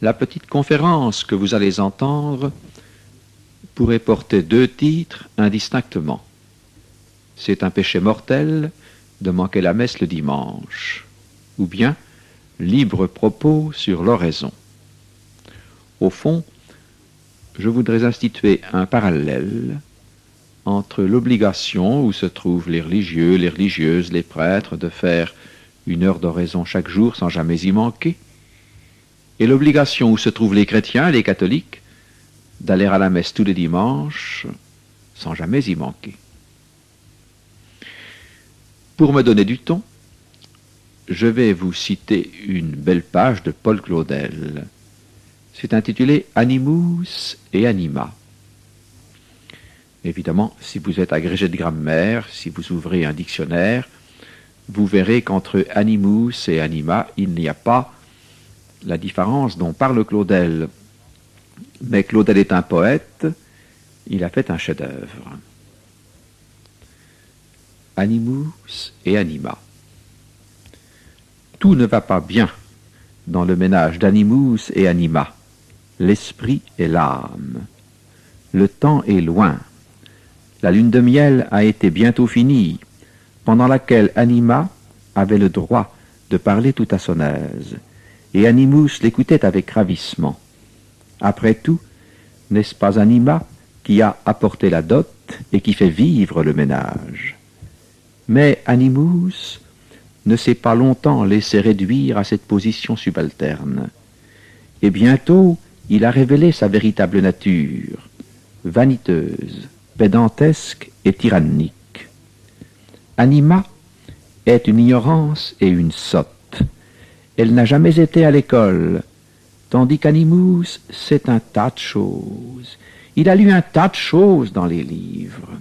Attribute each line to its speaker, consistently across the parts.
Speaker 1: La petite conférence que vous allez entendre pourrait porter 2 titres indistinctement. C'est un péché mortel de manquer la messe le dimanche, ou bien libre propos sur l'oraison. Au fond, je voudrais instituer un parallèle entre l'obligation où se trouvent les religieux, les religieuses, les prêtres de faire 1 heure d'oraison chaque jour sans jamais y manquer, et l'obligation où se trouvent les chrétiens, les catholiques, d'aller à la messe tous les dimanches sans jamais y manquer. Pour me donner du ton, je vais vous citer une belle page de Paul Claudel. C'est intitulé « Animus et anima ». Évidemment, si vous êtes agrégé de grammaire, si vous ouvrez un dictionnaire, vous verrez qu'entre animus et anima, il n'y a pas la différence dont parle Claudel. Mais Claudel est un poète, il a fait un chef-d'œuvre. Animus et anima. Tout ne va pas bien dans le ménage d'animus et anima. L'esprit et l'âme. Le temps est loin. La lune de miel a été bientôt finie, pendant laquelle anima avait le droit de parler tout à son aise, et animus l'écoutait avec ravissement. Après tout, n'est-ce pas anima qui a apporté la dot et qui fait vivre le ménage? Mais animus ne s'est pas longtemps laissé réduire à cette position subalterne, et bientôt il a révélé sa véritable nature, vaniteuse, pédantesque et tyrannique. Anima est une ignorance et une sotte. Elle n'a jamais été à l'école, tandis qu'animus, c'est un tas de choses. Il a lu un tas de choses dans les livres.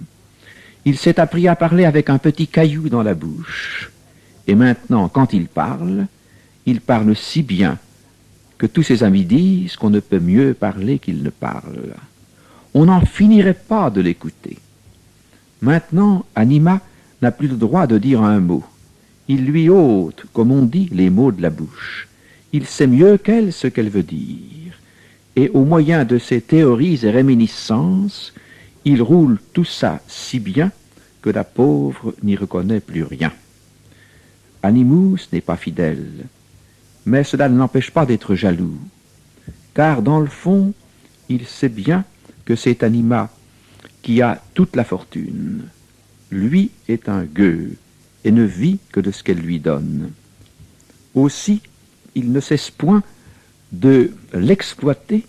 Speaker 1: Il s'est appris à parler avec un petit caillou dans la bouche. Et maintenant, quand il parle si bien que tous ses amis disent qu'on ne peut mieux parler qu'il ne parle. On n'en finirait pas de l'écouter. Maintenant, anima n'a plus le droit de dire un mot. Il lui ôte, comme on dit, les mots de la bouche. Il sait mieux qu'elle ce qu'elle veut dire. Et au moyen de ses théories et réminiscences, il roule tout ça si bien que la pauvre n'y reconnaît plus rien. Animus n'est pas fidèle, mais cela ne l'empêche pas d'être jaloux, car dans le fond, il sait bien que c'est anima qui a toute la fortune. Lui est un gueux et ne vit que de ce qu'elle lui donne. Aussi, il ne cesse point de l'exploiter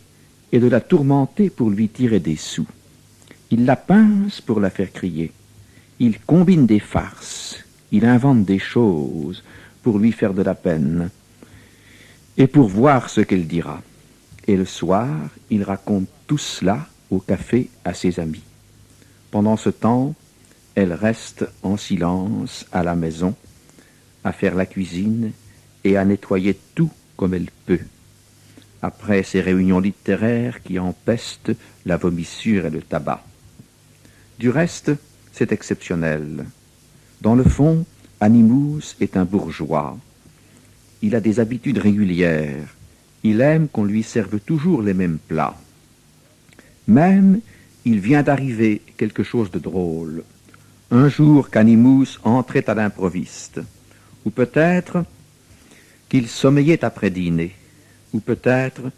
Speaker 1: et de la tourmenter pour lui tirer des sous. Il la pince pour la faire crier. Il combine des farces, il invente des choses pour lui faire de la peine et pour voir ce qu'elle dira. Et le soir, il raconte tout cela au café à ses amis. Pendant ce temps, elle reste en silence à la maison, à faire la cuisine et à nettoyer tout comme elle peut. Après ces réunions littéraires qui empestent la vomissure et le tabac. Du reste, c'est exceptionnel. Dans le fond, animus est un bourgeois. Il a des habitudes régulières. Il aime qu'on lui serve toujours les mêmes plats. Même, il vient d'arriver quelque chose de drôle. Un jour qu'animus entrait à l'improviste, ou peut-être qu'il sommeillait après dîner, ou peut-être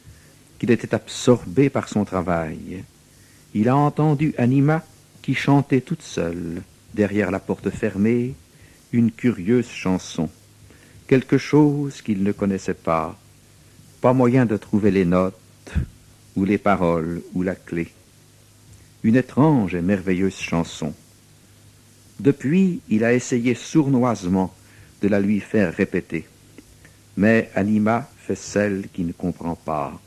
Speaker 1: qu'il était absorbé par son travail. Il a entendu anima qui chantait toute seule, derrière la porte fermée, une curieuse chanson, quelque chose qu'il ne connaissait pas moyen de trouver les notes, ou les paroles, ou la clé. Une étrange et merveilleuse chanson. Depuis, il a essayé sournoisement de la lui faire répéter. Mais anima fait celle qui ne comprend pas.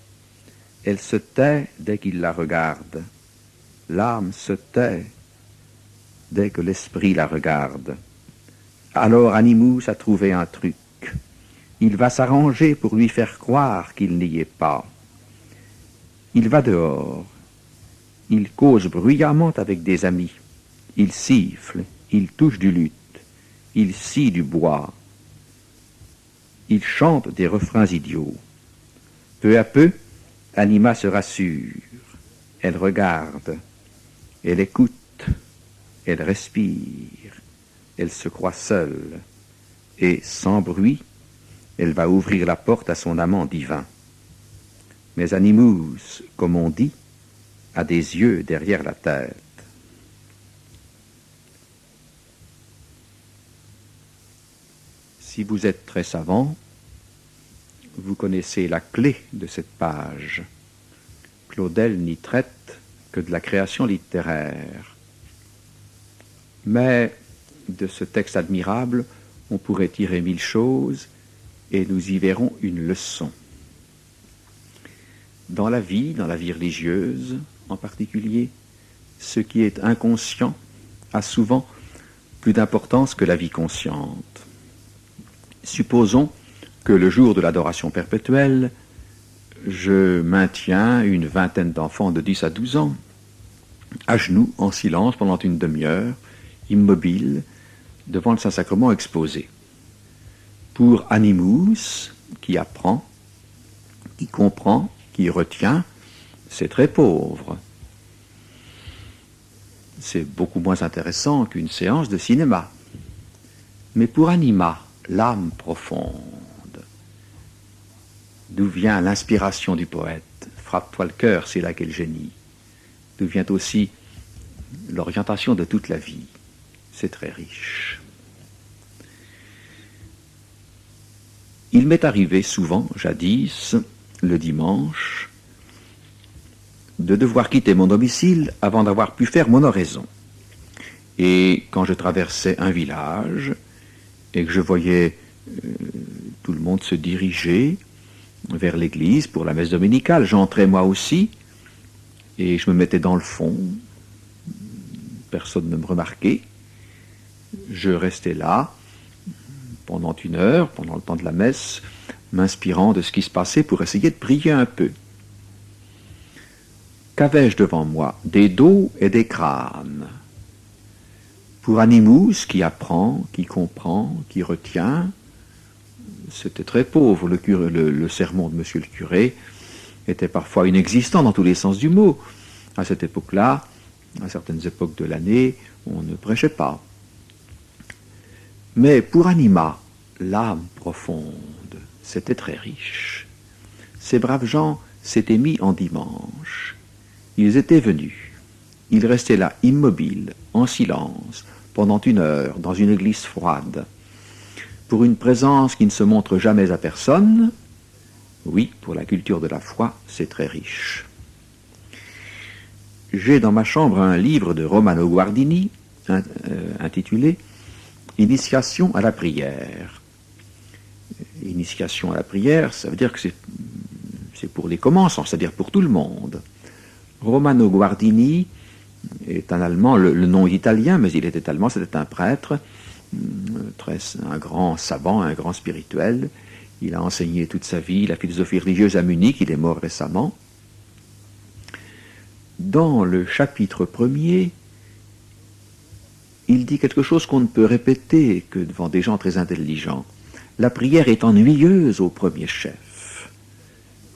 Speaker 1: Elle se tait dès qu'il la regarde. L'âme se tait dès que l'esprit la regarde. Alors animus a trouvé un truc. Il va s'arranger pour lui faire croire qu'il n'y est pas. Il va dehors. Il cause bruyamment avec des amis. Il siffle, il touche du luth, il scie du bois. Il chante des refrains idiots. Peu à peu, Anima se rassure. Elle regarde, elle écoute, elle respire, elle se croit seule, et sans bruit, elle va ouvrir la porte à son amant divin. Mais Animus, comme on dit, a des yeux derrière la tête. Si vous êtes très savant, vous connaissez la clé de cette page. Claudel n'y traite que de la création littéraire. Mais de ce texte admirable, on pourrait tirer 1000 choses et nous y verrons une leçon. Dans la vie religieuse en particulier, ce qui est inconscient a souvent plus d'importance que la vie consciente. Supposons que le jour de l'adoration perpétuelle, je maintiens une vingtaine d'enfants de 10 à 12 ans, à genoux, en silence, pendant une demi-heure, immobiles, devant le Saint-Sacrement exposé. Pour Animus, qui apprend, qui comprend, qui retient, c'est très pauvre. C'est beaucoup moins intéressant qu'une séance de cinéma. Mais pour Anima, l'âme profonde, d'où vient l'inspiration du poète, frappe-toi le cœur, c'est là qu'est le génie, d'où vient aussi l'orientation de toute la vie, c'est très riche. Il m'est arrivé souvent, jadis, le dimanche, de devoir quitter mon domicile avant d'avoir pu faire mon oraison. Et quand je traversais un village et que je voyais tout le monde se diriger vers l'église pour la messe dominicale, j'entrais moi aussi et je me mettais dans le fond. Personne ne me remarquait. Je restais là pendant une heure, pendant le temps de la messe, m'inspirant de ce qui se passait pour essayer de prier un peu. Qu'avais-je devant moi? Des dos et des crânes. Pour Animus, qui apprend, qui comprend, qui retient, c'était très pauvre. Le sermon de monsieur le curé était parfois inexistant dans tous les sens du mot. À cette époque-là, à certaines époques de l'année, on ne prêchait pas. Mais pour Anima, l'âme profonde, c'était très riche. Ces braves gens s'étaient mis en dimanche. Ils étaient venus. Ils restaient là, immobiles, en silence, pendant une heure, dans une église froide, pour une présence qui ne se montre jamais à personne. Oui, pour la culture de la foi, c'est très riche. J'ai dans ma chambre un livre de Romano Guardini, intitulé « Initiation à la prière ». Initiation à la prière, ça veut dire que c'est pour les commençants, c'est-à-dire pour tout le monde. Romano Guardini est un Allemand, le nom est italien, mais il était allemand, c'était un prêtre, un grand savant, un grand spirituel. Il a enseigné toute sa vie la philosophie religieuse à Munich, il est mort récemment. Dans le chapitre 1er, il dit quelque chose qu'on ne peut répéter que devant des gens très intelligents. La prière est ennuyeuse au premier chef.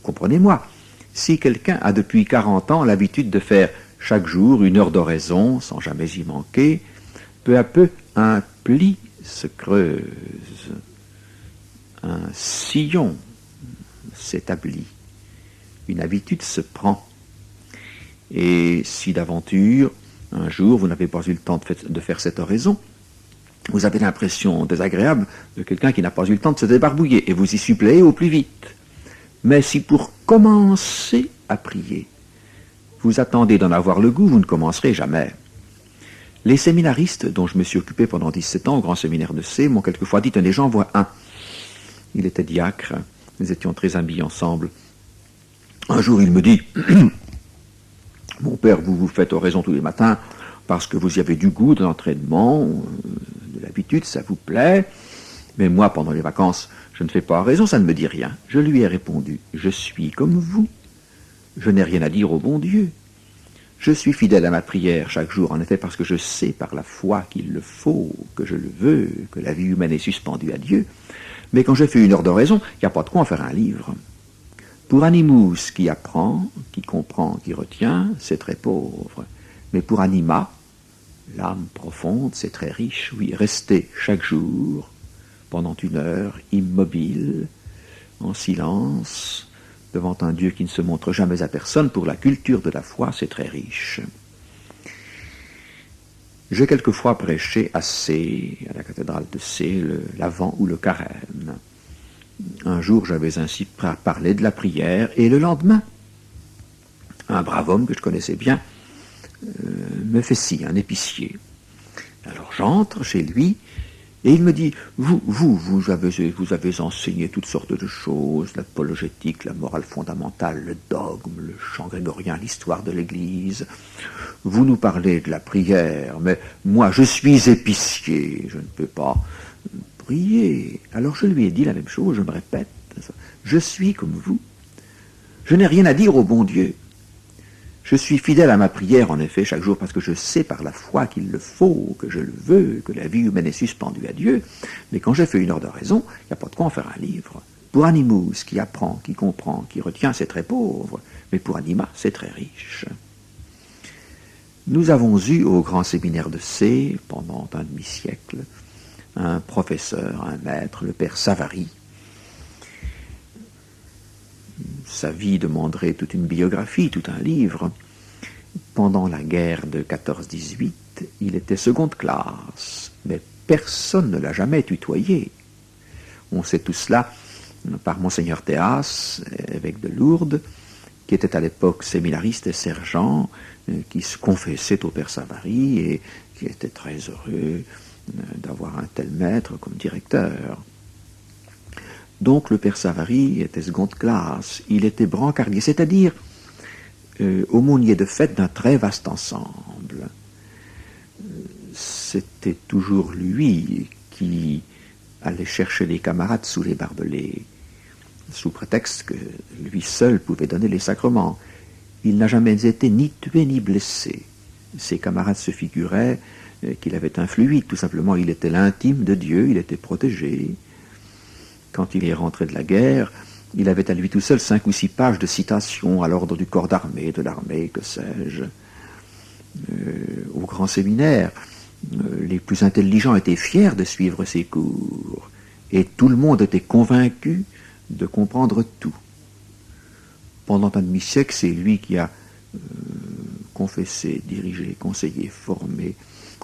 Speaker 1: Comprenez-moi, si quelqu'un a depuis 40 ans l'habitude de faire chaque jour une heure d'oraison, sans jamais y manquer, peu à peu, un pli se creuse, un sillon s'établit, une habitude se prend. Et si d'aventure, un jour, vous n'avez pas eu le temps de faire cette oraison, vous avez l'impression désagréable de quelqu'un qui n'a pas eu le temps de se débarbouiller, et vous y suppléez au plus vite. Mais si pour commencer à prier, vous attendez d'en avoir le goût, vous ne commencerez jamais. Les séminaristes, dont je me suis occupé pendant 17 ans au grand séminaire de C, m'ont quelquefois dit, tenez, j'en vois un. Il était diacre, nous étions très amis ensemble. Un jour, il me dit, mon père, vous faites oraison tous les matins parce que vous y avez du goût, de l'entraînement, de l'habitude, ça vous plaît. Mais moi, pendant les vacances, je ne fais pas oraison, ça ne me dit rien. Je lui ai répondu, je suis comme vous. Je n'ai rien à dire au bon Dieu. Je suis fidèle à ma prière chaque jour, en effet, parce que je sais par la foi qu'il le faut, que je le veux, que la vie humaine est suspendue à Dieu. Mais quand j'ai fait une heure d'oraison, il n'y a pas de quoi en faire un livre. Pour Animus qui apprend, qui comprend, qui retient, c'est très pauvre. Mais pour Anima, l'âme profonde, c'est très riche. Oui, rester chaque jour, pendant 1 heure, immobile, en silence, devant un Dieu qui ne se montre jamais à personne, pour la culture de la foi, c'est très riche. J'ai quelquefois prêché à C, à la cathédrale de C, l'Avent ou le Carême. Un jour, j'avais ainsi parlé de la prière, et le lendemain, un brave homme que je connaissais bien me fait signe, un épicier. Alors j'entre chez lui, et il me dit, vous avez enseigné toutes sortes de choses, l'apologétique, la morale fondamentale, le dogme, le chant grégorien, l'histoire de l'Église. Vous nous parlez de la prière, mais moi je suis épicier, je ne peux pas prier. Alors je lui ai dit la même chose, je me répète, je suis comme vous. Je n'ai rien à dire au bon Dieu. Je suis fidèle à ma prière, en effet, chaque jour, parce que je sais par la foi qu'il le faut, que je le veux, que la vie humaine est suspendue à Dieu. Mais quand j'ai fait 1 heure de raison, il n'y a pas de quoi en faire un livre. Pour Animus, qui apprend, qui comprend, qui retient, c'est très pauvre. Mais pour Anima, c'est très riche. Nous avons eu au grand séminaire de C, pendant un demi-siècle, un professeur, un maître, le père Savary. Sa vie demanderait toute une biographie, tout un livre. Pendant la guerre de 14-18, il était seconde classe, mais personne ne l'a jamais tutoyé. On sait tout cela par Monseigneur Théas, évêque de Lourdes, qui était à l'époque séminariste et sergent, qui se confessait au père Savary et qui était très heureux d'avoir un tel maître comme directeur. Donc le père Savary était seconde classe, il était brancardier, c'est-à-dire aumônier de fête d'un très vaste ensemble. C'était toujours lui qui allait chercher les camarades sous les barbelés, sous prétexte que lui seul pouvait donner les sacrements. Il n'a jamais été ni tué ni blessé. Ses camarades se figuraient qu'il avait un fluide, tout simplement il était l'intime de Dieu, il était protégé. Quand il est rentré de la guerre, il avait à lui tout seul 5 ou 6 pages de citations à l'ordre du corps d'armée, de l'armée, que sais-je. Au grand séminaire, les plus intelligents étaient fiers de suivre ses cours, et tout le monde était convaincu de comprendre tout. Pendant un demi-siècle, c'est lui qui a confessé, dirigé, conseillé, formé,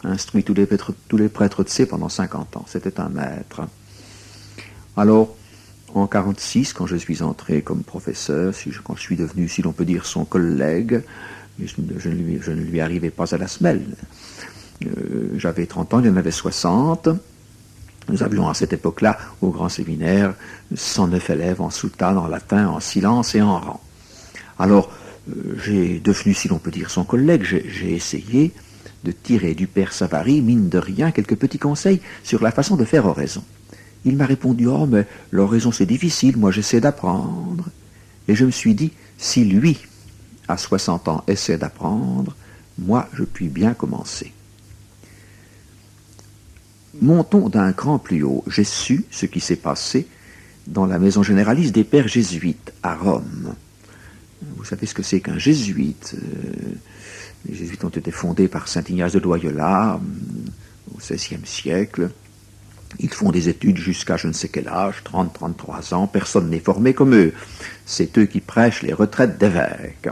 Speaker 1: instruit tous les prêtres de C pendant 50 ans. C'était un maître. Alors, en 1946, quand je suis entré comme professeur, quand je suis devenu, si l'on peut dire, son collègue, je ne lui arrivais pas à la semelle. J'avais 30 ans, il en avait 60. Nous avions à cette époque-là, au grand séminaire, 109 élèves en soutane, en latin, en silence et en rang. Alors, j'ai devenu, si l'on peut dire, son collègue, j'ai essayé de tirer du père Savary, mine de rien, quelques petits conseils sur la façon de faire oraison. Il m'a répondu, oh, mais l'oraison c'est difficile, moi j'essaie d'apprendre. Et je me suis dit, si lui, à 60 ans, essaie d'apprendre, moi je puis bien commencer. Montons d'un cran plus haut. J'ai su ce qui s'est passé dans la maison généraliste des pères jésuites à Rome. Vous savez ce que c'est qu'un jésuite. Les jésuites ont été fondés par saint Ignace de Loyola au XVIe siècle. Ils font des études jusqu'à je ne sais quel âge, 30, 33 ans, personne n'est formé comme eux. C'est eux qui prêchent les retraites d'évêques.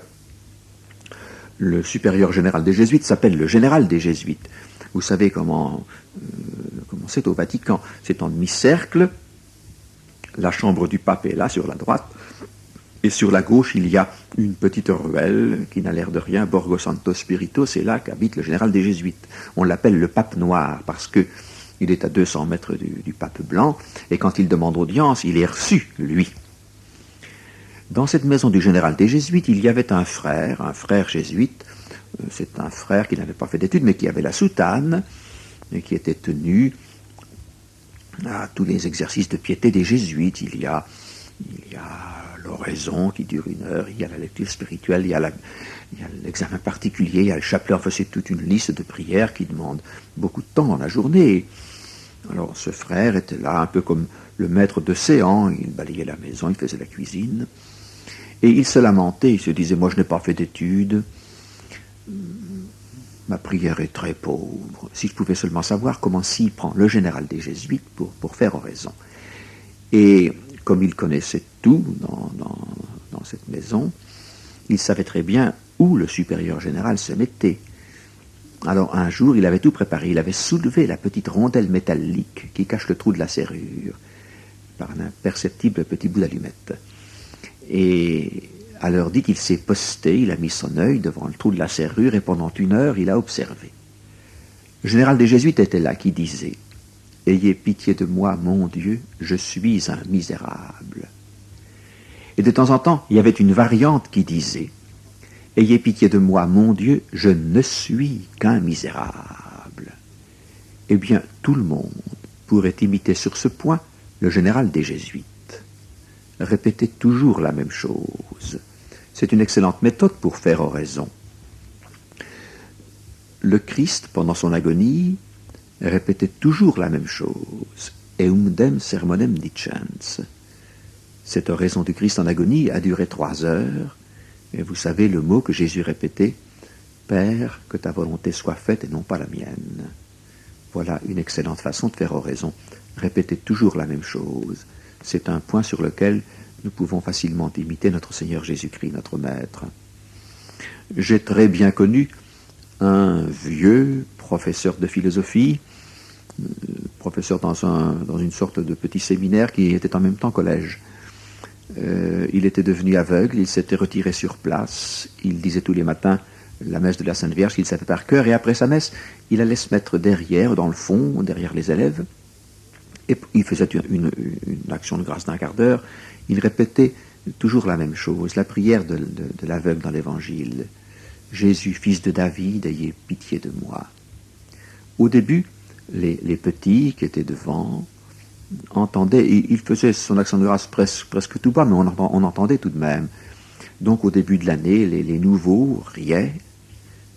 Speaker 1: Le supérieur général des jésuites s'appelle le général des jésuites. Vous savez comment c'est au Vatican. C'est en demi-cercle, la chambre du pape est là sur la droite, et sur la gauche il y a une petite ruelle qui n'a l'air de rien, Borgo Santo Spirito, c'est là qu'habite le général des jésuites. On l'appelle le pape noir parce que il est à 200 mètres du pape blanc, et quand il demande audience, il est reçu, lui. Dans cette maison du général des jésuites, il y avait un frère jésuite. C'est un frère qui n'avait pas fait d'études, mais qui avait la soutane, et qui était tenu à tous les exercices de piété des jésuites. Il y a l'oraison qui dure 1 heure, il y a la lecture spirituelle, il y a l'examen particulier, il y a le chapelet. Enfin, c'est toute une liste de prières qui demandent beaucoup de temps dans la journée. Alors ce frère était là un peu comme le maître de séance, il balayait la maison, il faisait la cuisine.
Speaker 2: Et il se lamentait, il se disait, moi je n'ai pas fait d'études, ma prière est très pauvre. Si je pouvais seulement savoir comment s'y prend le général des Jésuites pour faire oraison. Et comme il connaissait tout dans cette maison, il savait très bien où le supérieur général se mettait. Alors un jour, il avait tout préparé. Il avait soulevé la petite rondelle métallique qui cache le trou de la serrure par un imperceptible petit bout d'allumette. Et à l'heure dite, il s'est posté, il a mis son œil devant le trou de la serrure et pendant 1 heure, il a observé. Le général des Jésuites était là, qui disait « Ayez pitié de moi, mon Dieu, je suis un misérable. » Et de temps en temps, il y avait une variante qui disait « Ayez pitié de moi, mon Dieu, je ne suis qu'un misérable. » Eh bien, tout le monde pourrait imiter sur ce point le général des Jésuites. Répétez toujours la même chose. C'est une excellente méthode pour faire oraison. Le Christ, pendant son agonie, répétait toujours la même chose. Eumdem sermonem dicens. Cette oraison du Christ en agonie a duré 3 heures. Et vous savez le mot que Jésus répétait, « Père, que ta volonté soit faite et non pas la mienne. » Voilà une excellente façon de faire oraison. Répétez toujours la même chose. C'est un point sur lequel nous pouvons facilement imiter notre Seigneur Jésus-Christ, notre Maître. J'ai très bien connu un vieux professeur de philosophie, professeur dans une sorte de petit séminaire qui était en même temps collège. Il était devenu aveugle, il s'était retiré sur place, il disait tous les matins la messe de la Sainte Vierge qu'il savait par cœur, et après sa messe, il allait se mettre derrière, dans le fond, derrière les élèves, et il faisait une action de grâce d'1 quart d'heure. Il répétait toujours la même chose, la prière de l'aveugle dans l'Évangile. « Jésus, fils de David, ayez pitié de moi. » Au début, les petits qui étaient devant entendaient, il faisait son action de grâce presque tout bas, mais on entendait tout de même. Donc au début de l'année, les nouveaux riaient,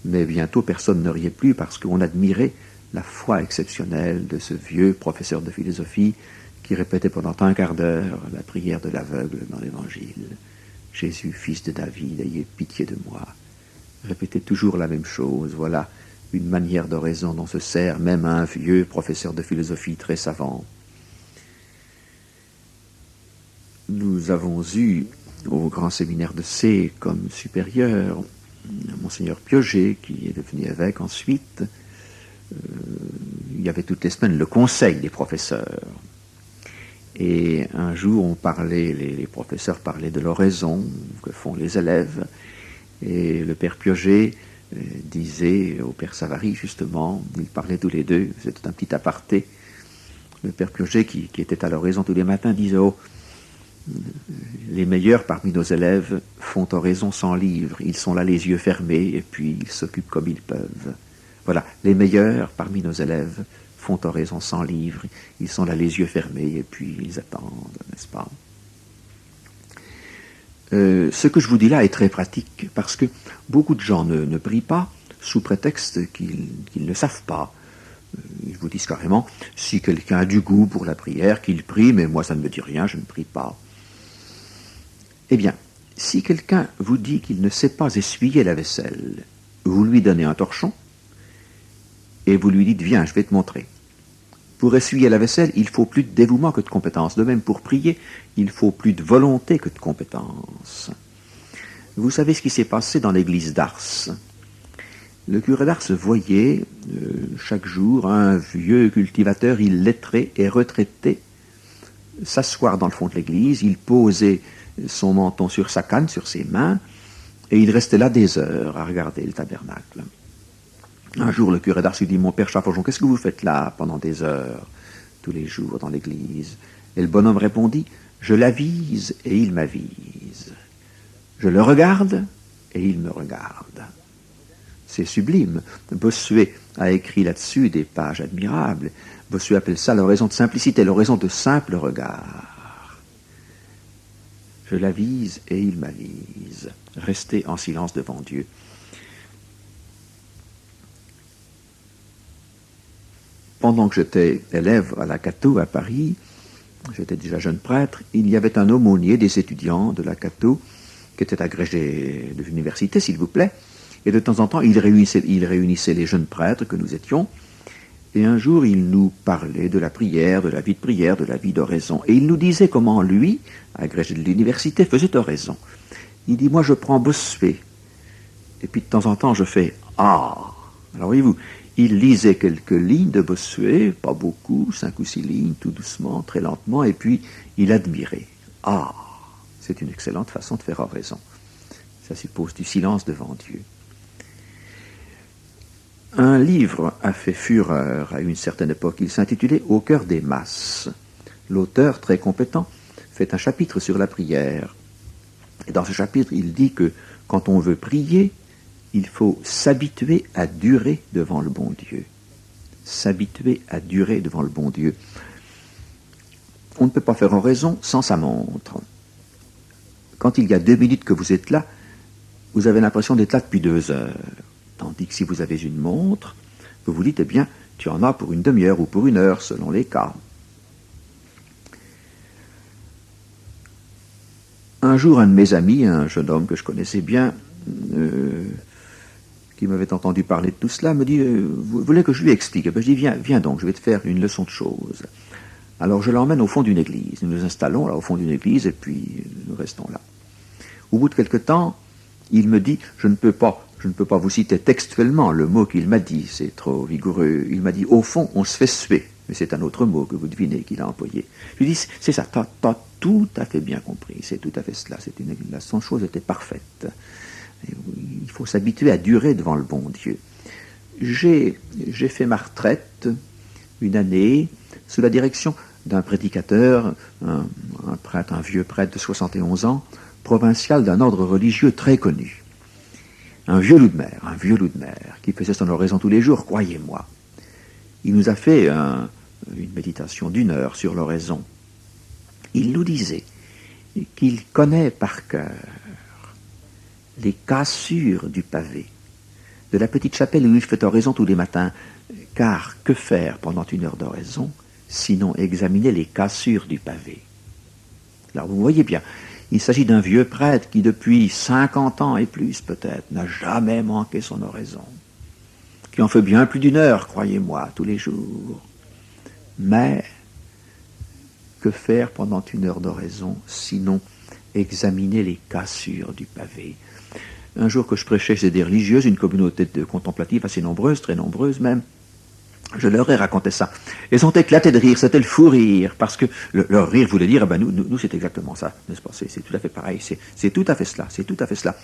Speaker 2: mais bientôt personne ne riait plus parce qu'on admirait la foi exceptionnelle de ce vieux professeur de philosophie qui répétait pendant 1 quart d'heure la prière de l'aveugle dans l'Évangile. « Jésus, fils de David, ayez pitié de moi. » Répétez toujours la même chose. Voilà une manière d'oraison dont se sert même un vieux professeur de philosophie très savant. Nous avons eu au grand séminaire de C comme supérieur Monseigneur Piaget, qui est devenu évêque ensuite. Il y avait toutes les semaines le conseil des professeurs. Et un jour, on parlait, les professeurs parlaient de l'oraison que font les élèves. Et le père Piaget disait au père Savary, justement, ils parlaient tous les deux, c'était un petit aparté. Le père Piaget, qui était à l'oraison tous les matins, disait « Oh, les meilleurs parmi nos élèves font oraison sans livre. Ils sont là les yeux fermés et puis ils s'occupent comme ils peuvent. » Voilà, les meilleurs parmi nos élèves font oraison sans livre. Ils sont là les yeux fermés et puis ils attendent, n'est-ce pas? Ce que je vous dis là est très pratique parce que beaucoup de gens ne prient pas sous prétexte qu'ils ne savent pas. Ils vous disent carrément, si quelqu'un a du goût pour la prière, qu'il prie, mais moi ça ne me dit rien, je ne prie pas. Eh bien, si quelqu'un vous dit qu'il ne sait pas essuyer la vaisselle, vous lui donnez un torchon et vous lui dites, viens, je vais te montrer. Pour essuyer la vaisselle, il faut plus de dévouement que de compétence. De même, pour prier, il faut plus de volonté que de compétence. Vous savez ce qui s'est passé dans l'église d'Ars. Le curé d'Ars voyait chaque jour un vieux cultivateur illettré et retraité s'asseoir dans le fond de l'église. Il posait son menton sur sa canne, sur ses mains, et il restait là des heures à regarder le tabernacle. Un jour, le curé d'Ars lui dit, « Mon père Chafforjon, qu'est-ce que vous faites là pendant des heures, tous les jours, dans l'église ?» Et le bonhomme répondit, « Je l'avise et il m'avise. Je le regarde et il me regarde. » C'est sublime. Bossuet a écrit là-dessus des pages admirables. Bossuet appelle ça l'oraison de simplicité, l'oraison de simple regard. Je l'avise et il m'avise. Restez en silence devant Dieu. Pendant que j'étais élève à la Cato à Paris, j'étais déjà jeune prêtre, il y avait un aumônier des étudiants de la Cato qui qui était agrégé de l'université, s'il vous plaît, et de temps en temps, il réunissait les jeunes prêtres que nous étions, et un jour, il nous parlait de la prière, de la vie de prière, de la vie d'oraison, et il nous disait comment lui, agrégé de l'université, faisait oraison. Il dit, moi je prends Bossuet, et puis de temps en temps, je fais « Ah ». Alors voyez-vous, il lisait quelques lignes de Bossuet, pas beaucoup, 5 ou 6 lignes, tout doucement, très lentement, et puis il admirait. « Ah ». C'est une excellente façon de faire oraison. Ça suppose du silence devant Dieu. Un livre a fait fureur à une certaine époque. Il s'intitulait « Au cœur des masses ». L'auteur, très compétent, fait un chapitre sur la prière. Et dans ce chapitre, il dit que quand on veut prier, il faut s'habituer à durer devant le bon Dieu. S'habituer à durer devant le bon Dieu. On ne peut pas faire oraison sans sa montre. Quand il y a 2 minutes que vous êtes là, vous avez l'impression d'être là depuis 2 heures. Tandis que si vous avez une montre, vous vous dites, eh bien, tu en as pour une demi-heure ou pour 1 heure, selon les cas. Un jour, un de mes amis, un jeune homme que je connaissais bien, qui m'avait entendu parler de tout cela, me dit, vous voulez que je lui explique? Je dis, viens donc, je vais te faire une leçon de choses. Alors je l'emmène au fond d'une église. Nous nous installons là au fond d'une église et puis nous restons là. Au bout de quelque temps, il me dit, je ne peux pas vous citer textuellement le mot qu'il m'a dit, c'est trop vigoureux. Il m'a dit, au fond, on se fait suer. Mais c'est un autre mot que vous devinez qu'il a employé. Je lui dis, c'est ça, t'as tout à fait bien compris, c'est tout à fait cela. La chose était parfaite. Il faut s'habituer à durer devant le bon Dieu. J'ai fait ma retraite 1 année sous la direction d'un prédicateur, un vieux prêtre de 71 ans, provincial d'un ordre religieux très connu. Un vieux loup de mer, qui faisait son oraison tous les jours, croyez-moi. Il nous a fait une méditation d'1 heure sur l'oraison. Il nous disait qu'il connaît par cœur les cassures du pavé de la petite chapelle où il fait oraison tous les matins, car que faire pendant 1 heure d'oraison, sinon examiner les cassures du pavé? Alors vous voyez bien, il s'agit d'un vieux prêtre qui depuis 50 ans et plus peut-être n'a jamais manqué son oraison, qui en fait bien plus d'1 heure, croyez-moi, tous les jours. Mais que faire pendant 1 heure d'oraison, sinon examiner les cassures du pavé? Un jour que je prêchais chez des religieuses, une communauté de contemplatives assez nombreuse, très nombreuse même, je leur ai raconté ça. Elles ont éclaté de rire, c'était le fou rire, parce que leur rire voulait dire, nous c'est exactement ça, n'est-ce pas? C'est tout à fait pareil, c'est tout à fait cela, c'est tout à fait cela.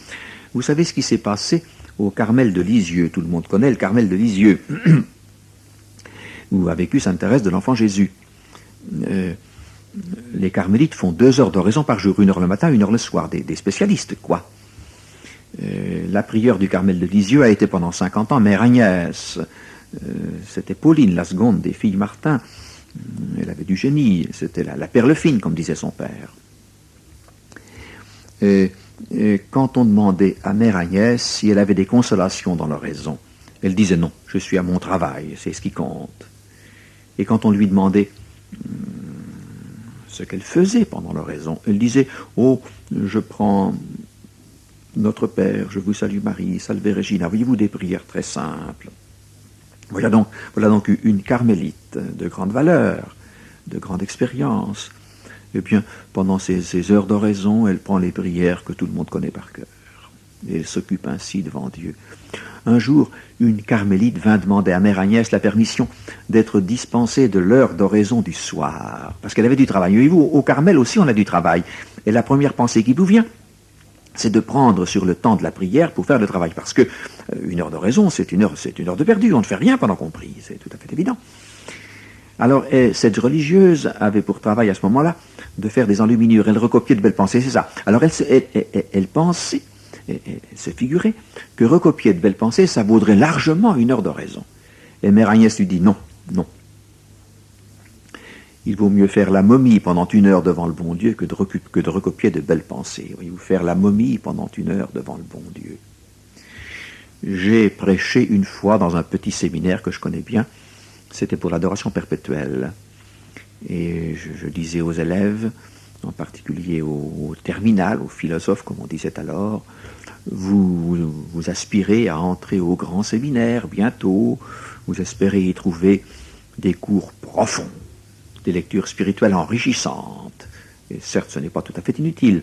Speaker 2: Vous savez ce qui s'est passé au Carmel de Lisieux? Tout le monde connaît le Carmel de Lisieux, où a vécu Sainte Thérèse de l'Enfant Jésus. Les carmélites font 2 heures d'oraison par jour, 1 heure le matin, 1 heure le soir, des spécialistes, quoi. La prieure du Carmel de Lisieux a été pendant 50 ans Mère Agnès. C'était Pauline, la seconde des filles Martin. Elle avait du génie, c'était la perle fine, comme disait son père. Et quand on demandait à Mère Agnès si elle avait des consolations dans l'oraison, elle disait non, je suis à mon travail, c'est ce qui compte. Et quand on lui demandait ce qu'elle faisait pendant l'oraison, elle disait, oh, je prends Notre Père, je vous salue Marie, salve Regina. Voyez-vous, des prières très simples. Voilà donc une carmélite de grande valeur, de grande expérience. Eh bien, pendant ces heures d'oraison, elle prend les prières que tout le monde connaît par cœur. Et elle s'occupe ainsi devant Dieu. Un jour, une carmélite vint demander à Mère Agnès la permission d'être dispensée de l'heure d'oraison du soir, parce qu'elle avait du travail. Voyez-vous, au Carmel aussi, on a du travail. Et la première pensée qui vous vient, c'est de prendre sur le temps de la prière pour faire le travail. Parce que 1 heure d'oraison, c'est une heure de perdu. On ne fait rien pendant qu'on prie. C'est tout à fait évident. Alors, cette religieuse avait pour travail à ce moment-là de faire des enluminures. Elle recopiait de belles pensées, c'est ça. Alors, elle pensait, elle se figurait que recopier de belles pensées, ça vaudrait largement 1 heure d'oraison. Et Mère Agnès lui dit non. Il vaut mieux faire la momie pendant 1 heure devant le bon Dieu que de recopier de belles pensées. Voyez-vous, faire la momie pendant 1 heure devant le bon Dieu. J'ai prêché une fois dans un petit séminaire que je connais bien. C'était pour l'adoration perpétuelle. Et je disais aux élèves, en particulier au terminal, aux philosophes, comme on disait alors, vous aspirez à entrer au grand séminaire bientôt, vous espérez y trouver des cours profonds, des lectures spirituelles enrichissantes. Et certes, ce n'est pas tout à fait inutile.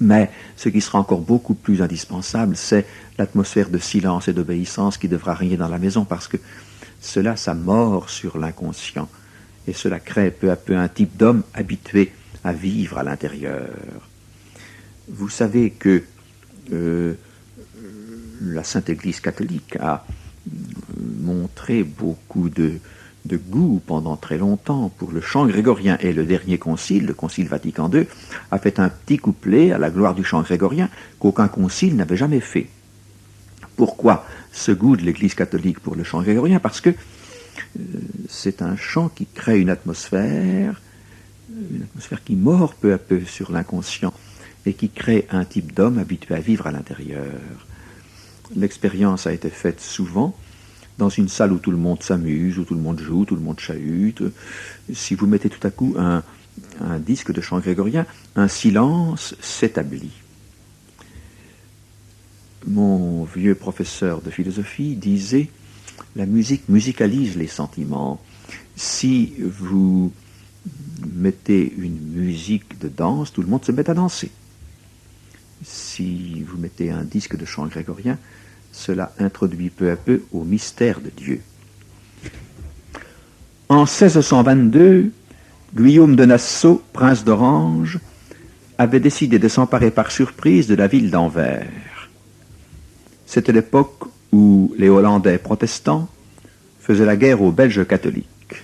Speaker 2: Mais ce qui sera encore beaucoup plus indispensable, c'est l'atmosphère de silence et d'obéissance qui devra régner dans la maison, parce que cela, ça mord sur l'inconscient. Et cela crée peu à peu un type d'homme habitué à vivre à l'intérieur. Vous savez que la Sainte Église catholique a montré beaucoup de goût pendant très longtemps pour le chant grégorien, et le dernier concile, le concile Vatican II, a fait un petit couplet à la gloire du chant grégorien qu'aucun concile n'avait jamais fait. Pourquoi ce goût de l'Église catholique pour le chant grégorien? Parce que c'est un chant qui crée une atmosphère qui mord peu à peu sur l'inconscient et qui crée un type d'homme habitué à vivre à l'intérieur. L'expérience a été faite souvent dans une salle où tout le monde s'amuse, où tout le monde joue, tout le monde chahute. Si vous mettez tout à coup un disque de chant grégorien, un silence s'établit. Mon vieux professeur de philosophie disait « La musique musicalise les sentiments. Si vous mettez une musique de danse, tout le monde se met à danser. Si vous mettez un disque de chant grégorien, cela introduit peu à peu au mystère de Dieu. » En 1622, Guillaume de Nassau, prince d'Orange, avait décidé de s'emparer par surprise de la ville d'Anvers. C'était l'époque où les Hollandais protestants faisaient la guerre aux Belges catholiques.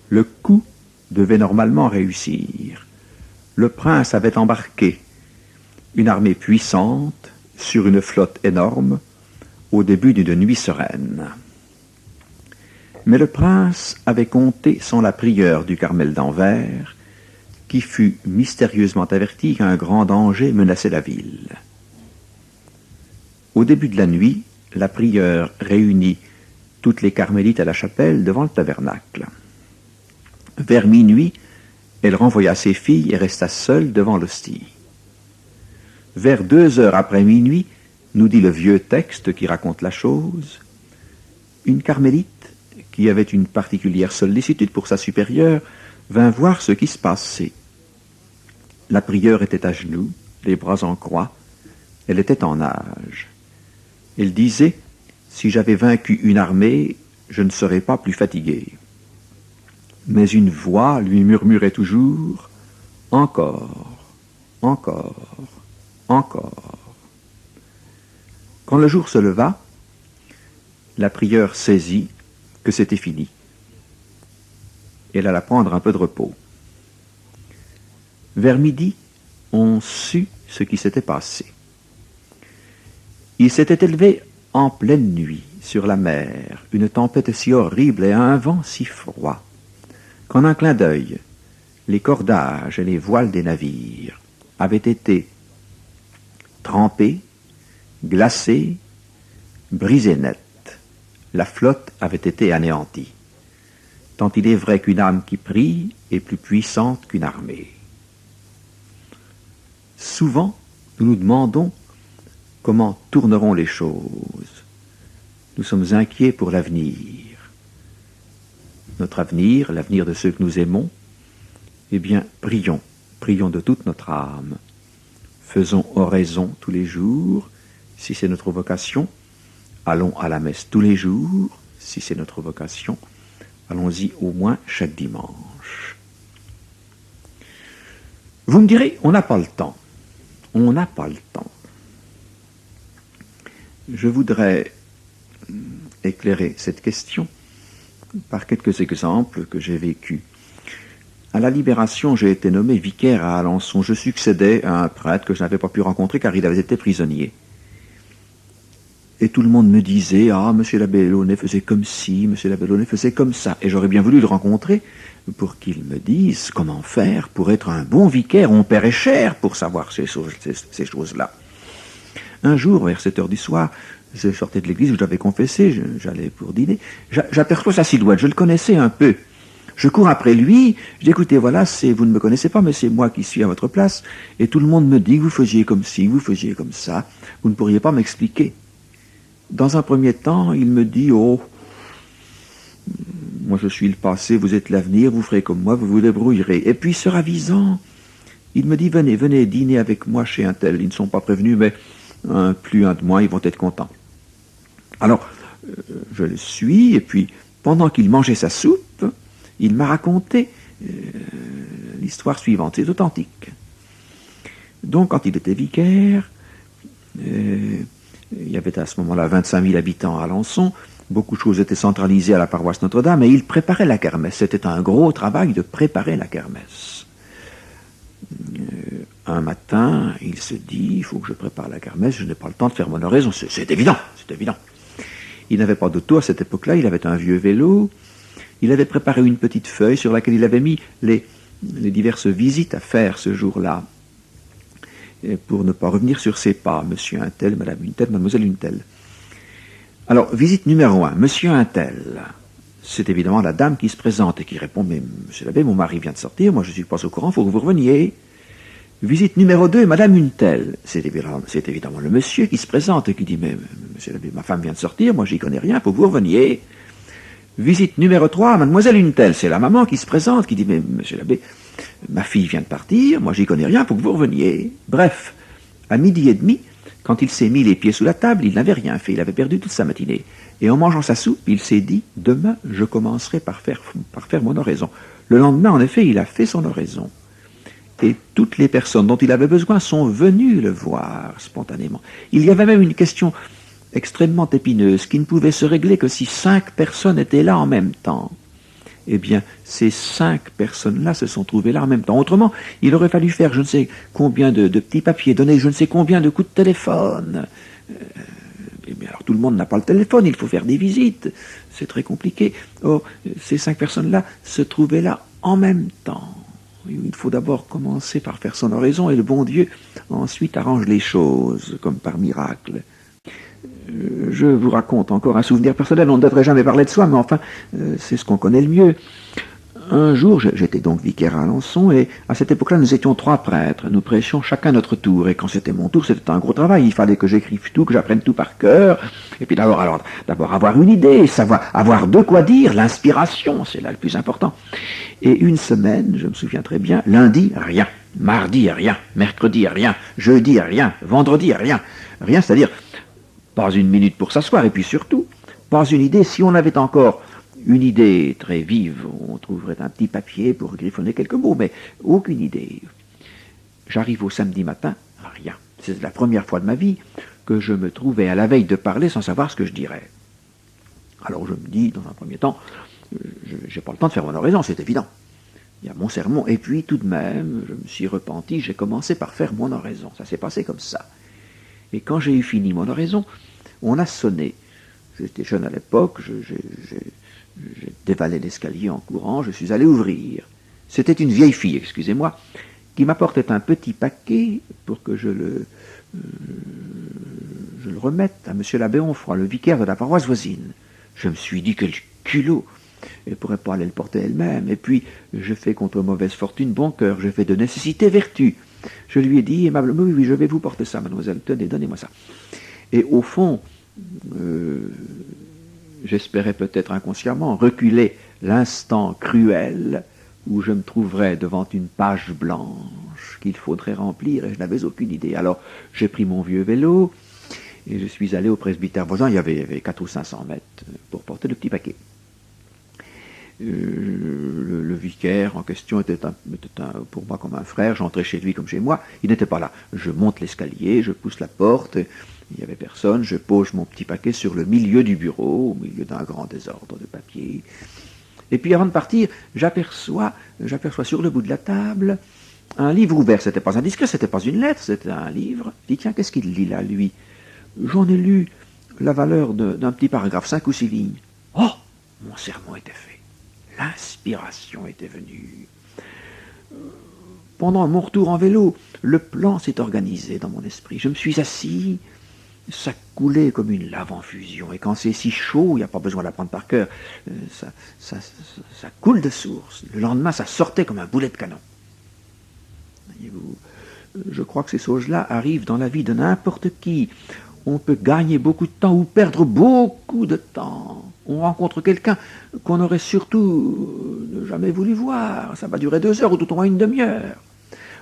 Speaker 2: Le coup devait normalement réussir. Le prince avait embarqué une armée puissante sur une flotte énorme au début d'une nuit sereine. Mais le prince avait compté sans la prieure du Carmel d'Anvers, qui fut mystérieusement averti qu'un grand danger menaçait la ville. Au début de la nuit, la prieure réunit toutes les carmélites à la chapelle devant le tabernacle. Vers minuit, elle renvoya ses filles et resta seule devant l'hostie. Vers 2 heures après minuit, nous dit le vieux texte qui raconte la chose, une carmélite, qui avait une particulière sollicitude pour sa supérieure, vint voir ce qui se passait. La prieure était à genoux, les bras en croix, elle était en âge. Elle disait, « Si j'avais vaincu une armée, je ne serais pas plus fatiguée. » Mais une voix lui murmurait toujours, « Encore, encore, encore. » Quand le jour se leva, la prieure saisit que c'était fini. Elle alla prendre un peu de repos. Vers midi, on sut ce qui s'était passé. Il s'était élevé en pleine nuit sur la mer une tempête si horrible et un vent si froid qu'en un clin d'œil, les cordages et les voiles des navires avaient été trempés, glacés, brisés net. La flotte avait été anéantie. Tant il est vrai qu'une âme qui prie est plus puissante qu'une armée. Souvent, nous nous demandons comment tourneront les choses. Nous sommes inquiets pour l'avenir. Notre avenir, l'avenir de ceux que nous aimons, eh bien, prions de toute notre âme. Faisons oraison tous les jours, si c'est notre vocation. Allons à la messe tous les jours, si c'est notre vocation. Allons-y au moins chaque dimanche. Vous me direz, on n'a pas le temps. On n'a pas le temps. Je voudrais éclairer cette question par quelques exemples que j'ai vécus. À la Libération, j'ai été nommé vicaire à Alençon. Je succédais à un prêtre que je n'avais pas pu rencontrer car il avait été prisonnier. Et tout le monde me disait « Ah, monsieur l'abbé Launay faisait comme ci, monsieur l'abbé Launay faisait comme ça. » Et j'aurais bien voulu le rencontrer pour qu'il me dise comment faire pour être un bon vicaire. On paierait cher pour savoir ces choses-là. Un jour, vers 7 heures du soir, je sortais de l'église où j'avais confessé, j'allais pour dîner. J'aperçois sa silhouette, je le connaissais un peu. Je cours après lui, je dis écoutez, voilà, vous ne me connaissez pas, mais c'est moi qui suis à votre place, et tout le monde me dit que vous faisiez comme ci, que vous faisiez comme ça, vous ne pourriez pas m'expliquer. Dans un premier temps, il me dit, oh, moi je suis le passé, vous êtes l'avenir, vous ferez comme moi, vous vous débrouillerez. Et puis, se ravisant, il me dit, venez dîner avec moi chez un tel. Ils ne sont pas prévenus, mais plus un de moins, ils vont être contents. Alors, je le suis, et puis, pendant qu'il mangeait sa soupe, il m'a raconté l'histoire suivante, c'est authentique. Donc, quand il était vicaire, il y avait à ce moment-là 25 000 habitants à Alençon, beaucoup de choses étaient centralisées à la paroisse Notre-Dame, et il préparait la kermesse. C'était un gros travail de préparer la kermesse. Un matin, il se dit, il faut que je prépare la kermesse, je n'ai pas le temps de faire mon oraison. C'est évident, c'est évident. Il n'avait pas d'auto à cette époque-là, il avait un vieux vélo. Il avait préparé une petite feuille sur laquelle il avait mis les diverses visites à faire ce jour-là, pour ne pas revenir sur ses pas. Monsieur un tel, madame une telle, mademoiselle une telle. Alors, visite numéro 1, monsieur un tel. C'est évidemment la dame qui se présente et qui répond, mais monsieur l'abbé, mon mari vient de sortir, moi je ne suis pas au courant, il faut que vous reveniez. Visite numéro 2, madame une telle. C'est évidemment le monsieur qui se présente et qui dit, mais monsieur l'abbé, ma femme vient de sortir, moi j'y connais rien, il faut que vous reveniez. Visite numéro 3, mademoiselle une telle. C'est la maman qui se présente, qui dit, mais monsieur l'abbé, ma fille vient de partir, moi j'y connais rien, il faut que vous reveniez. Bref, à 12h30, quand il s'est mis les pieds sous la table, il n'avait rien fait, il avait perdu toute sa matinée. Et en mangeant sa soupe, il s'est dit, demain je commencerai par faire mon oraison. Le lendemain, en effet, il a fait son oraison. Et toutes les personnes dont il avait besoin sont venues le voir spontanément. Il y avait même une question extrêmement épineuse qui ne pouvait se régler que si 5 personnes étaient là en même temps. Eh bien, ces 5 personnes-là se sont trouvées là en même temps. Autrement, il aurait fallu faire je ne sais combien de petits papiers, donner je ne sais combien de coups de téléphone. Eh bien, alors tout le monde n'a pas le téléphone, il faut faire des visites. C'est très compliqué. Or, ces 5 personnes-là se trouvaient là en même temps. Il faut d'abord commencer par faire son oraison et le bon Dieu ensuite arrange les choses, comme par miracle. Je vous raconte encore un souvenir personnel, on ne devrait jamais parler de soi, mais enfin, c'est ce qu'on connaît le mieux. Un jour, j'étais donc vicaire à Alençon, et à cette époque-là, nous étions 3 prêtres. Nous prêchions chacun notre tour, et quand c'était mon tour, c'était un gros travail. Il fallait que j'écrive tout, que j'apprenne tout par cœur, et puis d'abord avoir une idée, avoir de quoi dire, l'inspiration, c'est là le plus important. Et une semaine, je me souviens très bien, lundi, rien. Mardi, rien. Mercredi, rien. Jeudi, rien. Vendredi, rien. Rien, c'est-à-dire pas une minute pour s'asseoir, et puis surtout, pas une idée. Si on avait encore une idée très vive, on trouverait un petit papier pour griffonner quelques mots, mais aucune idée. J'arrive au samedi matin, rien. C'est la première fois de ma vie que je me trouvais à la veille de parler sans savoir ce que je dirais. Alors je me dis, dans un premier temps, j'ai pas le temps de faire mon oraison, c'est évident. Il y a mon sermon, et puis tout de même, je me suis repenti, j'ai commencé par faire mon oraison. Ça s'est passé comme ça. Et quand j'ai eu fini mon oraison, on a sonné. J'étais jeune à l'époque, j'ai dévalé l'escalier en courant, je suis allé ouvrir. C'était une vieille fille, excusez-moi, qui m'apportait un petit paquet pour que je le remette à M. l'abbé Onfroy, le vicaire de la paroisse voisine. Je me suis dit, quel culot! Elle ne pourrait pas aller le porter elle-même. Et puis, je fais contre mauvaise fortune bon cœur, je fais de nécessité vertu. Je lui ai dit aimablement, oui, je vais vous porter ça, mademoiselle, tenez, donnez-moi ça. Et au fond, j'espérais peut-être inconsciemment reculer l'instant cruel où je me trouverais devant une page blanche qu'il faudrait remplir, et je n'avais aucune idée. Alors, j'ai pris mon vieux vélo, et je suis allé au presbytère voisin, il y avait 400 ou 500 mètres, pour porter le petit paquet. Le vicaire en question était pour moi comme un frère, j'entrais chez lui comme chez moi, il n'était pas là. Je monte l'escalier, je pousse la porte, il n'y avait personne, je pose mon petit paquet sur le milieu du bureau, au milieu d'un grand désordre de papier. Et puis avant de partir, j'aperçois sur le bout de la table un livre ouvert. C'était pas un disque, c'était pas une lettre, c'était un livre. Je dis, tiens, qu'est-ce qu'il lit là, lui? J'en ai lu la valeur d'un petit paragraphe, 5 ou 6 lignes. Oh, mon sermon était fait. L'inspiration était venue. Pendant mon retour en vélo, le plan s'est organisé dans mon esprit. Je me suis assis, ça coulait comme une lave en fusion. Et quand c'est si chaud, il n'y a pas besoin d'apprendre par cœur, ça coule de source. Le lendemain, ça sortait comme un boulet de canon. Voyez-vous, je crois que ces choses-là arrivent dans la vie de n'importe qui. On peut gagner beaucoup de temps ou perdre beaucoup de temps. On rencontre quelqu'un qu'on aurait surtout jamais voulu voir. Ça va durer 2 heures ou tout au moins une demi-heure.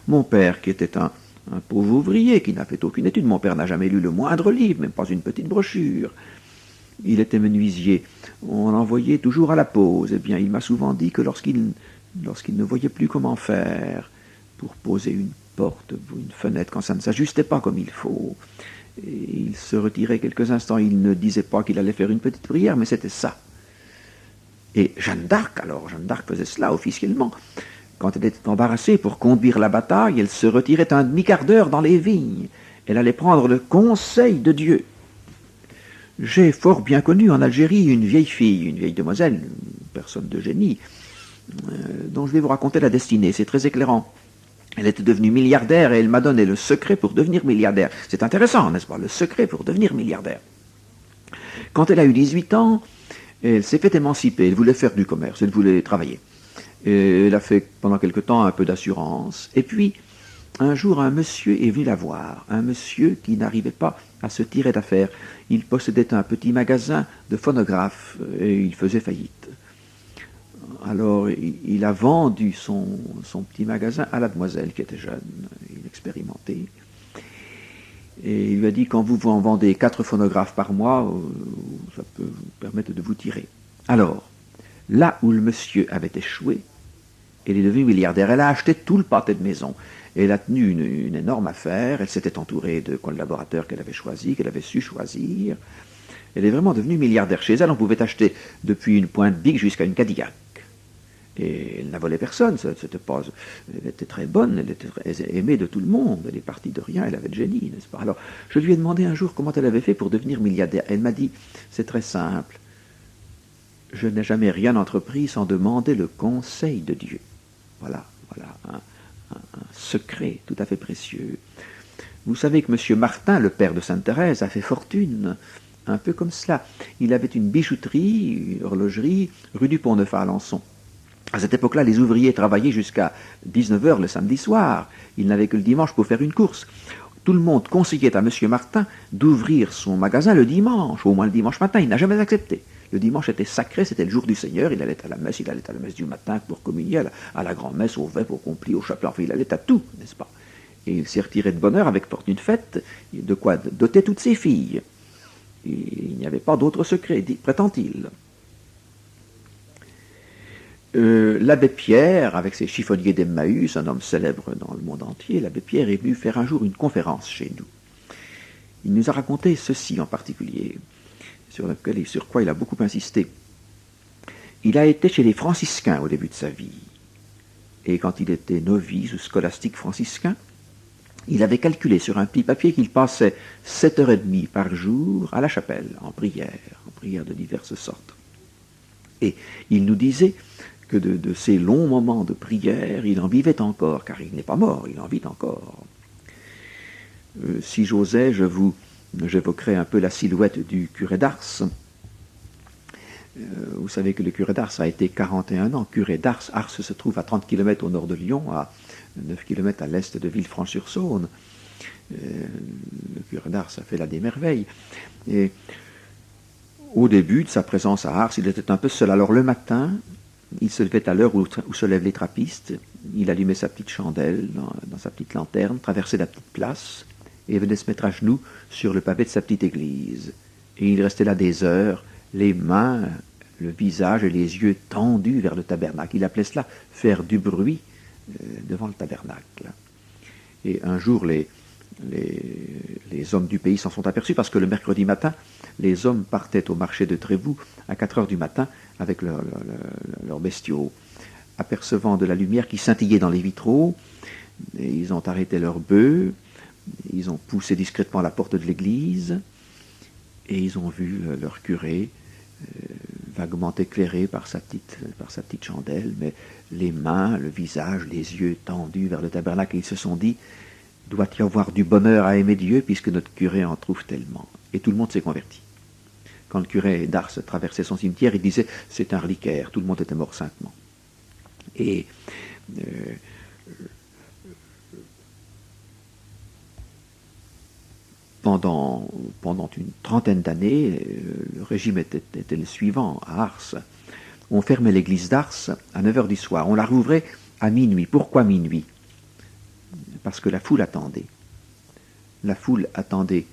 Speaker 2: Mon père, qui était un pauvre ouvrier, qui n'a fait aucune étude, mon père n'a jamais lu le moindre livre, même pas une petite brochure. Il était menuisier. On l'envoyait toujours à la pause. Eh bien, il m'a souvent dit que lorsqu'il ne voyait plus comment faire pour poser une porte ou une fenêtre, quand ça ne s'ajustait pas comme il faut, et il se retirait quelques instants. Il ne disait pas qu'il allait faire une petite prière, mais c'était ça. Et Jeanne d'Arc, alors, Jeanne d'Arc faisait cela officiellement. Quand elle était embarrassée pour conduire la bataille, elle se retirait un demi-quart d'heure dans les vignes. Elle allait prendre le conseil de Dieu. J'ai fort bien connu en Algérie une vieille fille, une vieille demoiselle, une personne de génie, dont je vais vous raconter la destinée. C'est très éclairant. Elle était devenue milliardaire et elle m'a donné le secret pour devenir milliardaire. C'est intéressant, n'est-ce pas? Le secret pour devenir milliardaire. Quand elle a eu 18 ans, elle s'est fait émanciper. Elle voulait faire du commerce, elle voulait travailler. Et elle a fait pendant quelque temps un peu d'assurance. Et puis, un jour, un monsieur est venu la voir. Un monsieur qui n'arrivait pas à se tirer d'affaire. Il possédait un petit magasin de phonographes et il faisait faillite. Alors, il a vendu son petit magasin à la demoiselle qui était jeune, inexpérimentée. Et il lui a dit, quand vous en vendez 4 phonographes par mois, ça peut vous permettre de vous tirer. Alors, là où le monsieur avait échoué, elle est devenue milliardaire. Elle a acheté tout le pâté de maison. Elle a tenu une énorme affaire. Elle s'était entourée de collaborateurs qu'elle avait choisis, qu'elle avait su choisir. Elle est vraiment devenue milliardaire. Chez elle, on pouvait acheter depuis une pointe bic jusqu'à une Cadillac. Et elle n'a volé personne. Elle était très bonne, elle était très aimée de tout le monde. Elle est partie de rien, elle avait de génie, n'est-ce pas? Alors, je lui ai demandé un jour comment elle avait fait pour devenir milliardaire. Elle m'a dit, c'est très simple. Je n'ai jamais rien entrepris sans demander le conseil de Dieu. Voilà un secret tout à fait précieux. Vous savez que M. Martin, le père de Sainte-Thérèse, a fait fortune un peu comme cela. Il avait une bijouterie, une horlogerie, rue du Pont-Neuf à Alençon. À cette époque-là, les ouvriers travaillaient jusqu'à 19h le samedi soir. Ils n'avaient que le dimanche pour faire une course. Tout le monde conseillait à M. Martin d'ouvrir son magasin le dimanche, au moins le dimanche matin. Il n'a jamais accepté. Le dimanche était sacré, c'était le jour du Seigneur. Il allait à la messe du matin pour communier, à la grand-messe, au vêpres, au complis, au chapelet. Enfin, il allait à tout, n'est-ce pas? Et il s'est retiré de bonne heure avec fortune faite, de quoi doter toutes ses filles. Et il n'y avait pas d'autre secret, prétend-il. L'abbé Pierre, avec ses chiffonniers d'Emmaüs, un homme célèbre dans le monde entier, l'abbé Pierre est venu faire un jour une conférence chez nous. Il nous a raconté ceci en particulier, sur quoi il a beaucoup insisté. Il a été chez les franciscains au début de sa vie. Et quand il était novice ou scolastique franciscain, il avait calculé sur un petit papier qu'il passait 7h30 par jour à la chapelle, en prière de diverses sortes. Et il nous disait que de ces longs moments de prière, il en vivait encore, car il n'est pas mort, il en vit encore. Si j'osais, j'évoquerais un peu la silhouette du curé d'Ars. Vous savez que le curé d'Ars a été 41 ans curé d'Ars. Ars se trouve à 30 km au nord de Lyon, à 9 km à l'est de Villefranche-sur-Saône. Le curé d'Ars a fait là des merveilles. Et au début de sa présence à Ars, il était un peu seul. Alors le matin, il se levait à l'heure où se lèvent les trappistes. Il allumait sa petite chandelle dans sa petite lanterne, traversait la petite place et venait se mettre à genoux sur le pavé de sa petite église. Et il restait là des heures, les mains, le visage et les yeux tendus vers le tabernacle. Il appelait cela faire du bruit devant le tabernacle. Et un jour, les hommes du pays s'en sont aperçus parce que le mercredi matin, les hommes partaient au marché de Trévoux à 4h du matin avec leurs bestiaux. Apercevant de la lumière qui scintillait dans les vitraux, et ils ont arrêté leurs bœufs, ils ont poussé discrètement à la porte de l'église et ils ont vu leur curé vaguement éclairé par sa petite chandelle, mais les mains, le visage, les yeux tendus vers le tabernacle, et ils se sont dit, doit y avoir du bonheur à aimer Dieu puisque notre curé en trouve tellement. Et tout le monde s'est converti. Quand le curé d'Ars traversait son cimetière, il disait « c'est un reliquaire », tout le monde était mort saintement. Et pendant une trentaine d'années, le régime était le suivant à Ars. On fermait l'église d'Ars à 9h du soir. On la rouvrait à minuit. Pourquoi minuit? Parce que la foule attendait. La foule attendait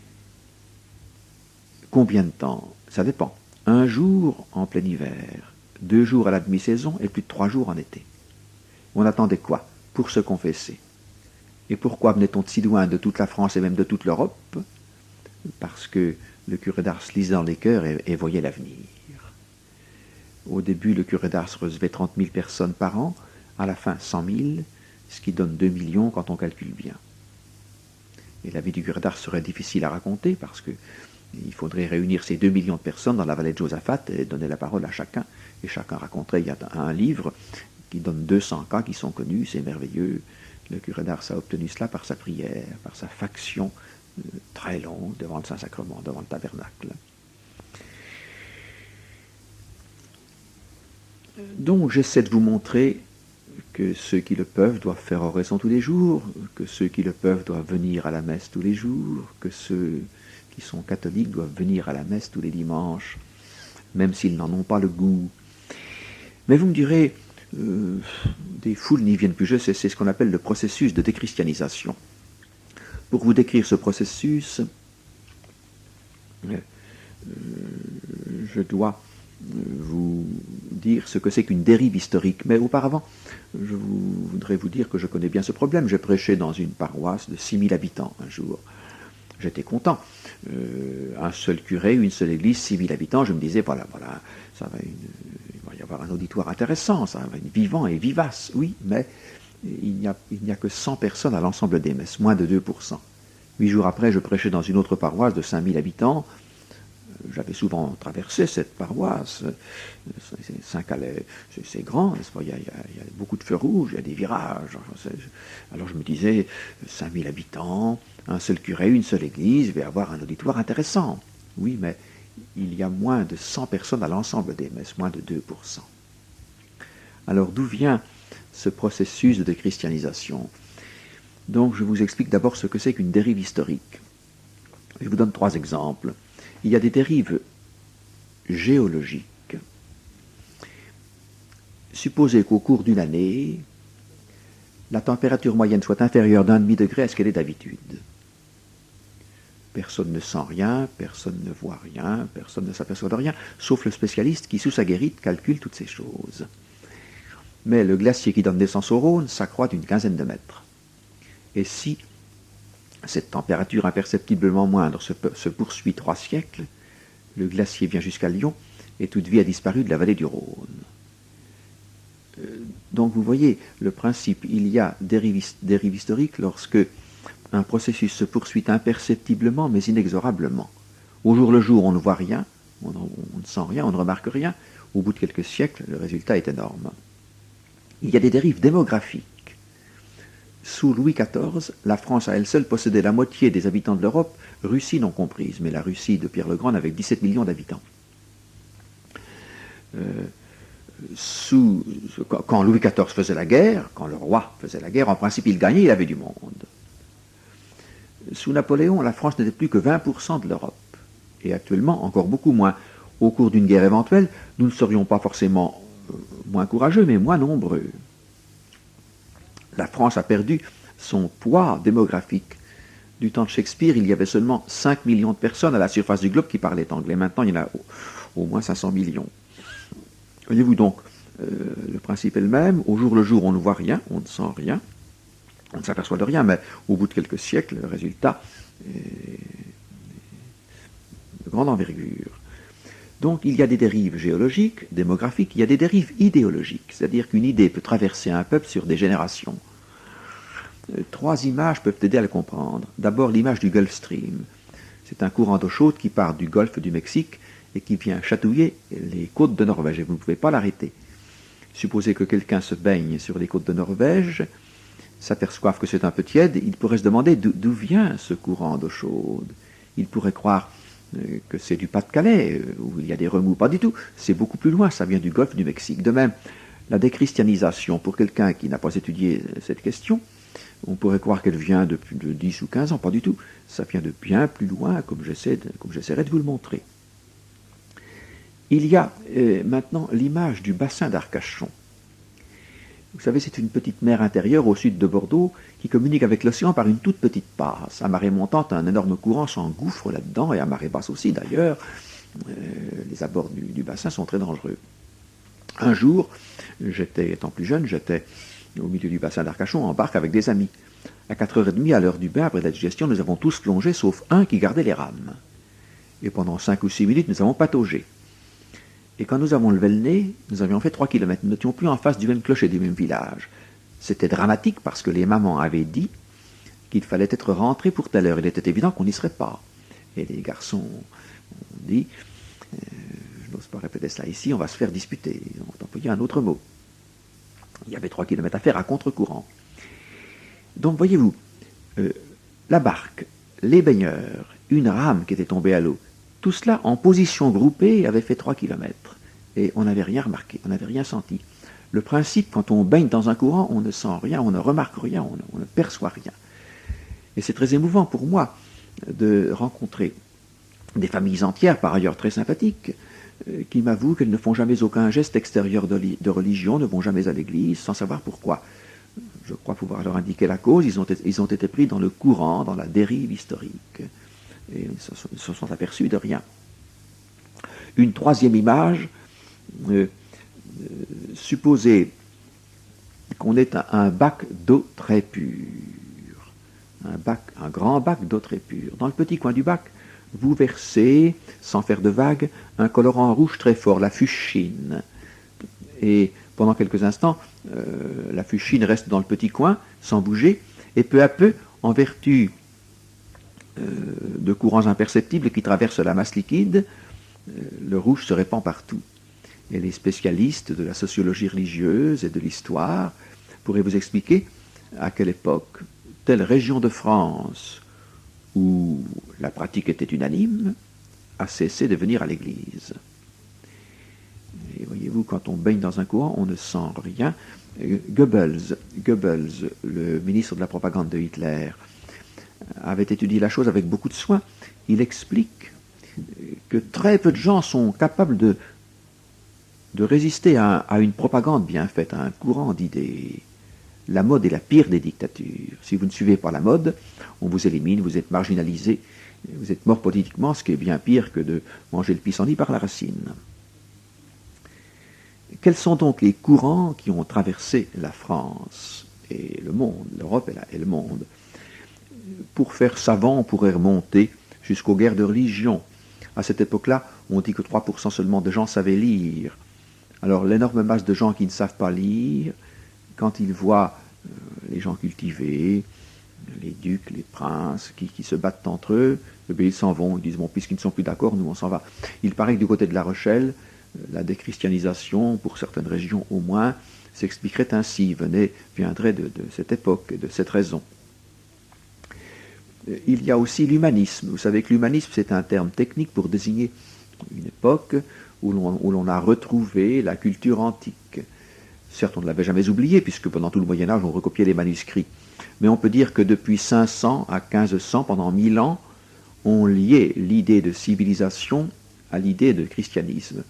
Speaker 2: combien de temps? Ça dépend. 1 jour en plein hiver, 2 jours à la demi-saison et plus de 3 jours en été. On attendait quoi? Pour se confesser. Et pourquoi venait-on de si loin, de toute la France et même de toute l'Europe? Parce que le curé d'Ars lisait dans les cœurs et voyait l'avenir. Au début, le curé d'Ars recevait 30 000 personnes par an, à la fin 100 000, ce qui donne 2 millions quand on calcule bien. Et la vie du curé d'Ars serait difficile à raconter parce qu'il faudrait réunir ces 2 millions de personnes dans la vallée de Josaphat et donner la parole à chacun. Et chacun raconterait, il y a un livre qui donne 200 cas qui sont connus, c'est merveilleux. Le curé d'Ars a obtenu cela par sa prière, par sa faction très longue devant le Saint-Sacrement, devant le tabernacle. Donc j'essaie de vous montrer que ceux qui le peuvent doivent faire oraison tous les jours, que ceux qui le peuvent doivent venir à la messe tous les jours, que ceux qui sont catholiques doivent venir à la messe tous les dimanches, même s'ils n'en ont pas le goût. Mais vous me direz, des foules n'y viennent plus. C'est ce qu'on appelle le processus de déchristianisation. Pour vous décrire ce processus, je dois vous dire ce que c'est qu'une dérive historique. Mais auparavant, je voudrais vous dire que je connais bien ce problème. J'ai prêché dans une paroisse de 6000 habitants un jour. J'étais content. Un seul curé, une seule église, 6000 habitants. Je me disais, voilà, il va y avoir un auditoire intéressant, ça va être vivant et vivace. Oui, mais il n'y a que 100 personnes à l'ensemble des messes, moins de 2%. 8 jours après, je prêchais dans une autre paroisse de 5000 habitants. J'avais souvent traversé cette paroisse. Saint-Calais, c'est grand, n'est-ce pas? Il y a beaucoup de feux rouges, il y a des virages. Alors je me disais, 5000 habitants, un seul curé, une seule église, il va y avoir un auditoire intéressant. Oui, mais il y a moins de 100 personnes à l'ensemble des messes, moins de 2%. Alors d'où vient ce processus de déchristianisation? Donc je vous explique d'abord ce que c'est qu'une dérive historique. Je vous donne 3 exemples. Il y a des dérives géologiques. Supposez qu'au cours d'une année, la température moyenne soit inférieure d'1,5 degré à ce qu'elle est d'habitude. Personne ne sent rien, personne ne voit rien, personne ne s'aperçoit de rien, sauf le spécialiste qui, sous sa guérite, calcule toutes ces choses. Mais le glacier qui donne naissance au Rhône s'accroît d'une quinzaine de mètres. Et si cette température imperceptiblement moindre se poursuit 3 siècles, le glacier vient jusqu'à Lyon et toute vie a disparu de la vallée du Rhône. Donc vous voyez le principe, il y a dérive historique lorsque un processus se poursuit imperceptiblement mais inexorablement. Au jour le jour, on ne voit rien, on ne sent rien, on ne remarque rien. Au bout de quelques siècles, le résultat est énorme. Il y a des dérives démographiques. Sous Louis XIV, la France à elle seule possédait la moitié des habitants de l'Europe, Russie non comprise, mais la Russie de Pierre le Grand avait 17 millions d'habitants. Quand Louis XIV faisait la guerre, quand le roi faisait la guerre, en principe il gagnait, il avait du monde. Sous Napoléon, la France n'était plus que 20% de l'Europe, et actuellement encore beaucoup moins. Au cours d'une guerre éventuelle, nous ne serions pas forcément moins courageux, mais moins nombreux. La France a perdu son poids démographique. Du temps de Shakespeare, il y avait seulement 5 millions de personnes à la surface du globe qui parlaient anglais. Maintenant, il y en a au moins 500 millions. Voyez-vous donc, le principe est le même. Au jour le jour, on ne voit rien, on ne sent rien, on ne s'aperçoit de rien, mais au bout de quelques siècles, le résultat est de grande envergure. Donc il y a des dérives géologiques, démographiques, il y a des dérives idéologiques, c'est-à-dire qu'une idée peut traverser un peuple sur des générations. 3 images peuvent aider à le comprendre. D'abord l'image du Gulf Stream. C'est un courant d'eau chaude qui part du golfe du Mexique et qui vient chatouiller les côtes de Norvège, et vous ne pouvez pas l'arrêter. Supposez que quelqu'un se baigne sur les côtes de Norvège, s'aperçoivent que c'est un peu tiède, ils pourraient se demander d'où vient ce courant d'eau chaude. Ils pourraient croire que c'est du Pas-de-Calais, où il y a des remous. Pas du tout, c'est beaucoup plus loin, ça vient du golfe du Mexique. De même, la déchristianisation, pour quelqu'un qui n'a pas étudié cette question, on pourrait croire qu'elle vient de plus de 10 ou 15 ans, pas du tout. Ça vient de bien plus loin, comme j'essaierai de vous le montrer. Il y a maintenant l'image du bassin d'Arcachon. Vous savez, c'est une petite mer intérieure au sud de Bordeaux qui communique avec l'océan par une toute petite passe. À marée montante, un énorme courant s'engouffre là-dedans, et à marée basse aussi d'ailleurs. Les abords du bassin sont très dangereux. Un jour, étant plus jeune, j'étais au milieu du bassin d'Arcachon en barque avec des amis. À 4h30, à l'heure du bain, après la digestion, nous avons tous plongé, sauf un qui gardait les rames. Et pendant 5 ou 6 minutes, nous avons pataugé. Et quand nous avons levé le nez, nous avions fait 3 kilomètres. Nous n'étions plus en face du même clocher du même village. C'était dramatique parce que les mamans avaient dit qu'il fallait être rentré pour telle heure. Il était évident qu'on n'y serait pas. Et les garçons ont dit, je n'ose pas répéter cela ici, on va se faire disputer. Ils ont employé un autre mot. Il y avait 3 kilomètres à faire à contre-courant. Donc voyez-vous, la barque, les baigneurs, une rame qui était tombée à l'eau, tout cela en position groupée avait fait 3 kilomètres. Et on n'avait rien remarqué, on n'avait rien senti. Le principe, quand on baigne dans un courant, on ne sent rien, on ne remarque rien, on ne perçoit rien. Et c'est très émouvant pour moi de rencontrer des familles entières, par ailleurs très sympathiques, qui m'avouent qu'elles ne font jamais aucun geste extérieur de religion, ne vont jamais à l'église, sans savoir pourquoi. Je crois pouvoir leur indiquer la cause, ils ont été pris dans le courant, dans la dérive historique. Et ils se sont aperçus de rien. Une troisième image, supposez qu'on ait un bac d'eau très pure, un grand bac d'eau très pure. Dans le petit coin du bac, vous versez, sans faire de vagues, un colorant rouge très fort, la fuchsine. Et pendant quelques instants, la fuchsine reste dans le petit coin, sans bouger, et peu à peu, en vertu de courants imperceptibles qui traversent la masse liquide, le rouge se répand partout. Et les spécialistes de la sociologie religieuse et de l'histoire pourraient vous expliquer à quelle époque telle région de France où la pratique était unanime a cessé de venir à l'église. Et voyez-vous, quand on baigne dans un courant, on ne sent rien. Goebbels, le ministre de la propagande de Hitler, avait étudié la chose avec beaucoup de soin. Il explique que très peu de gens sont capables de résister à une propagande bien faite, à un courant d'idées. La mode est la pire des dictatures. Si vous ne suivez pas la mode, on vous élimine, vous êtes marginalisé, vous êtes mort politiquement, ce qui est bien pire que de manger le pissenlit par la racine. Quels sont donc les courants qui ont traversé la France et le monde, l'Europe et le monde? Pour faire savant, on pourrait remonter jusqu'aux guerres de religion. À cette époque-là, on dit que 3% seulement de gens savaient lire. Alors l'énorme masse de gens qui ne savent pas lire, quand ils voient les gens cultivés, les ducs, les princes, qui se battent entre eux, eh bien, ils s'en vont, ils disent, bon, puisqu'ils ne sont plus d'accord, nous on s'en va. Il paraît que du côté de La Rochelle, la déchristianisation, pour certaines régions au moins, s'expliquerait ainsi, viendrait de cette époque, de cette raison. Il y a aussi l'humanisme. Vous savez que l'humanisme, c'est un terme technique pour désigner une époque où l'on a retrouvé la culture antique. Certes, on ne l'avait jamais oubliée, puisque pendant tout le Moyen-Âge, on recopiait les manuscrits. Mais on peut dire que depuis 500 à 1500, pendant 1000 ans, on liait l'idée de civilisation à l'idée de christianisme.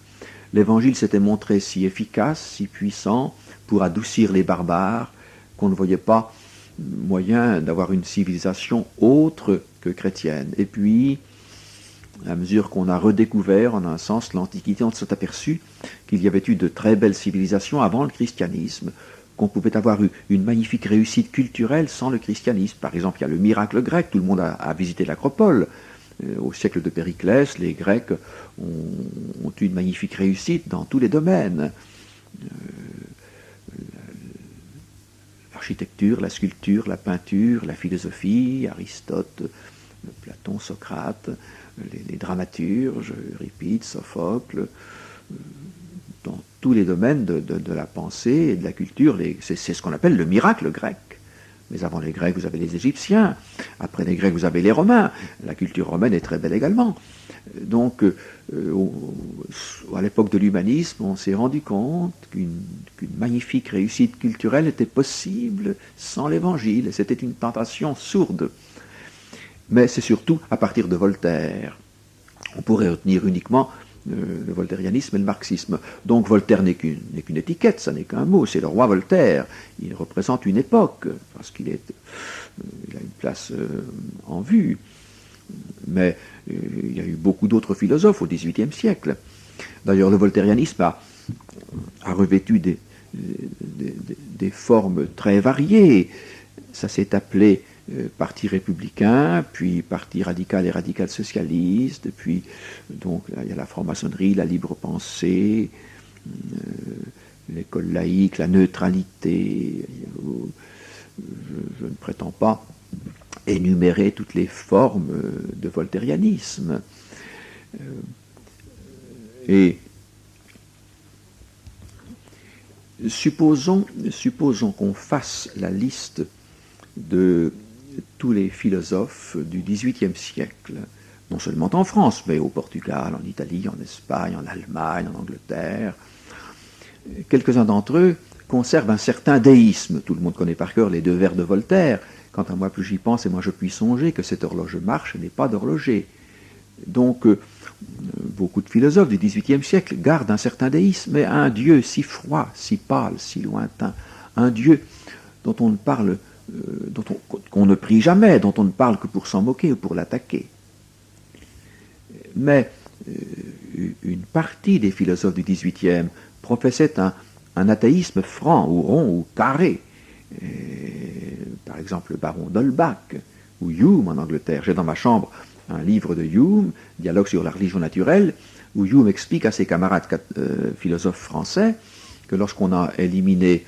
Speaker 2: L'Évangile s'était montré si efficace, si puissant, pour adoucir les barbares, qu'on ne voyait pas moyen d'avoir une civilisation autre que chrétienne. Et puis, à mesure qu'on a redécouvert, en un sens, l'Antiquité, on s'est aperçu qu'il y avait eu de très belles civilisations avant le christianisme, qu'on pouvait avoir eu une magnifique réussite culturelle sans le christianisme. Par exemple, il y a le miracle grec, tout le monde a visité l'Acropole. Au siècle de Périclès, les Grecs ont eu une magnifique réussite dans tous les domaines. L'architecture, la sculpture, la peinture, la philosophie, Aristote, Platon, Socrate, les dramaturges, Euripide, Sophocle, dans tous les domaines de la pensée et de la culture, c'est ce qu'on appelle le miracle grec. Mais avant les Grecs, vous avez les Égyptiens. Après les Grecs, vous avez les Romains. La culture romaine est très belle également. Donc, à l'époque de l'humanisme, on s'est rendu compte qu'une magnifique réussite culturelle était possible sans l'Évangile. Et c'était une tentation sourde. Mais c'est surtout à partir de Voltaire. On pourrait retenir uniquement le voltairianisme et le marxisme. Donc Voltaire n'est qu'une étiquette, ça n'est qu'un mot, c'est le roi Voltaire. Il représente une époque, parce qu'il a une place en vue. Mais il y a eu beaucoup d'autres philosophes au XVIIIe siècle. D'ailleurs, le voltairianisme a revêtu des formes très variées. Ça s'est appelé parti républicain, puis parti radical et radical socialiste, puis donc là, il y a la franc-maçonnerie, la libre pensée, l'école laïque, la neutralité. Je ne prétends pas énumérer toutes les formes de voltairianisme. Et supposons qu'on fasse la liste de tous les philosophes du XVIIIe siècle, non seulement en France, mais au Portugal, en Italie, en Espagne, en Allemagne, en Angleterre. Quelques-uns d'entre eux conservent un certain déisme. Tout le monde connaît par cœur les 2 vers de Voltaire. Quant à moi, plus j'y pense, et moi je puis songer que cette horloge marche et n'est pas d'horloger. Donc, beaucoup de philosophes du XVIIIe siècle gardent un certain déisme, mais un Dieu si froid, si pâle, si lointain, un Dieu dont on ne parle qu'on ne prie jamais, dont on ne parle que pour s'en moquer ou pour l'attaquer. Mais une partie des philosophes du XVIIIe professaient un athéisme franc ou rond ou carré. Par exemple, le baron d'Holbach ou Hume en Angleterre. J'ai dans ma chambre un livre de Hume, Dialogue sur la religion naturelle, où Hume explique à ses camarades philosophes français que lorsqu'on a éliminé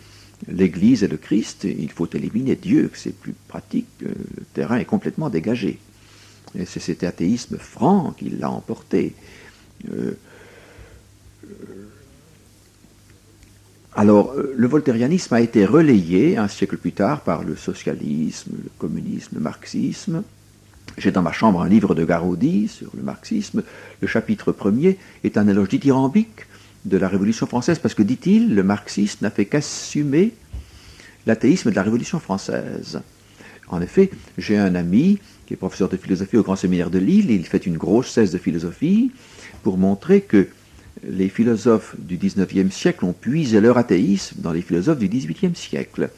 Speaker 2: l'Église et le Christ, il faut éliminer Dieu, que c'est plus pratique, le terrain est complètement dégagé. Et c'est cet athéisme franc qui l'a emporté. Alors, le voltairianisme a été relayé un siècle plus tard par le socialisme, le communisme, le marxisme. J'ai dans ma chambre un livre de Garaudy sur le marxisme. Le chapitre 1er est un éloge dithyrambique de la Révolution française, parce que, dit-il, le marxisme n'a fait qu'assumer l'athéisme de la Révolution française. En effet, j'ai un ami qui est professeur de philosophie au Grand Séminaire de Lille, et il fait une grosse thèse de philosophie pour montrer que les philosophes du XIXe siècle ont puisé leur athéisme dans les philosophes du XVIIIe siècle.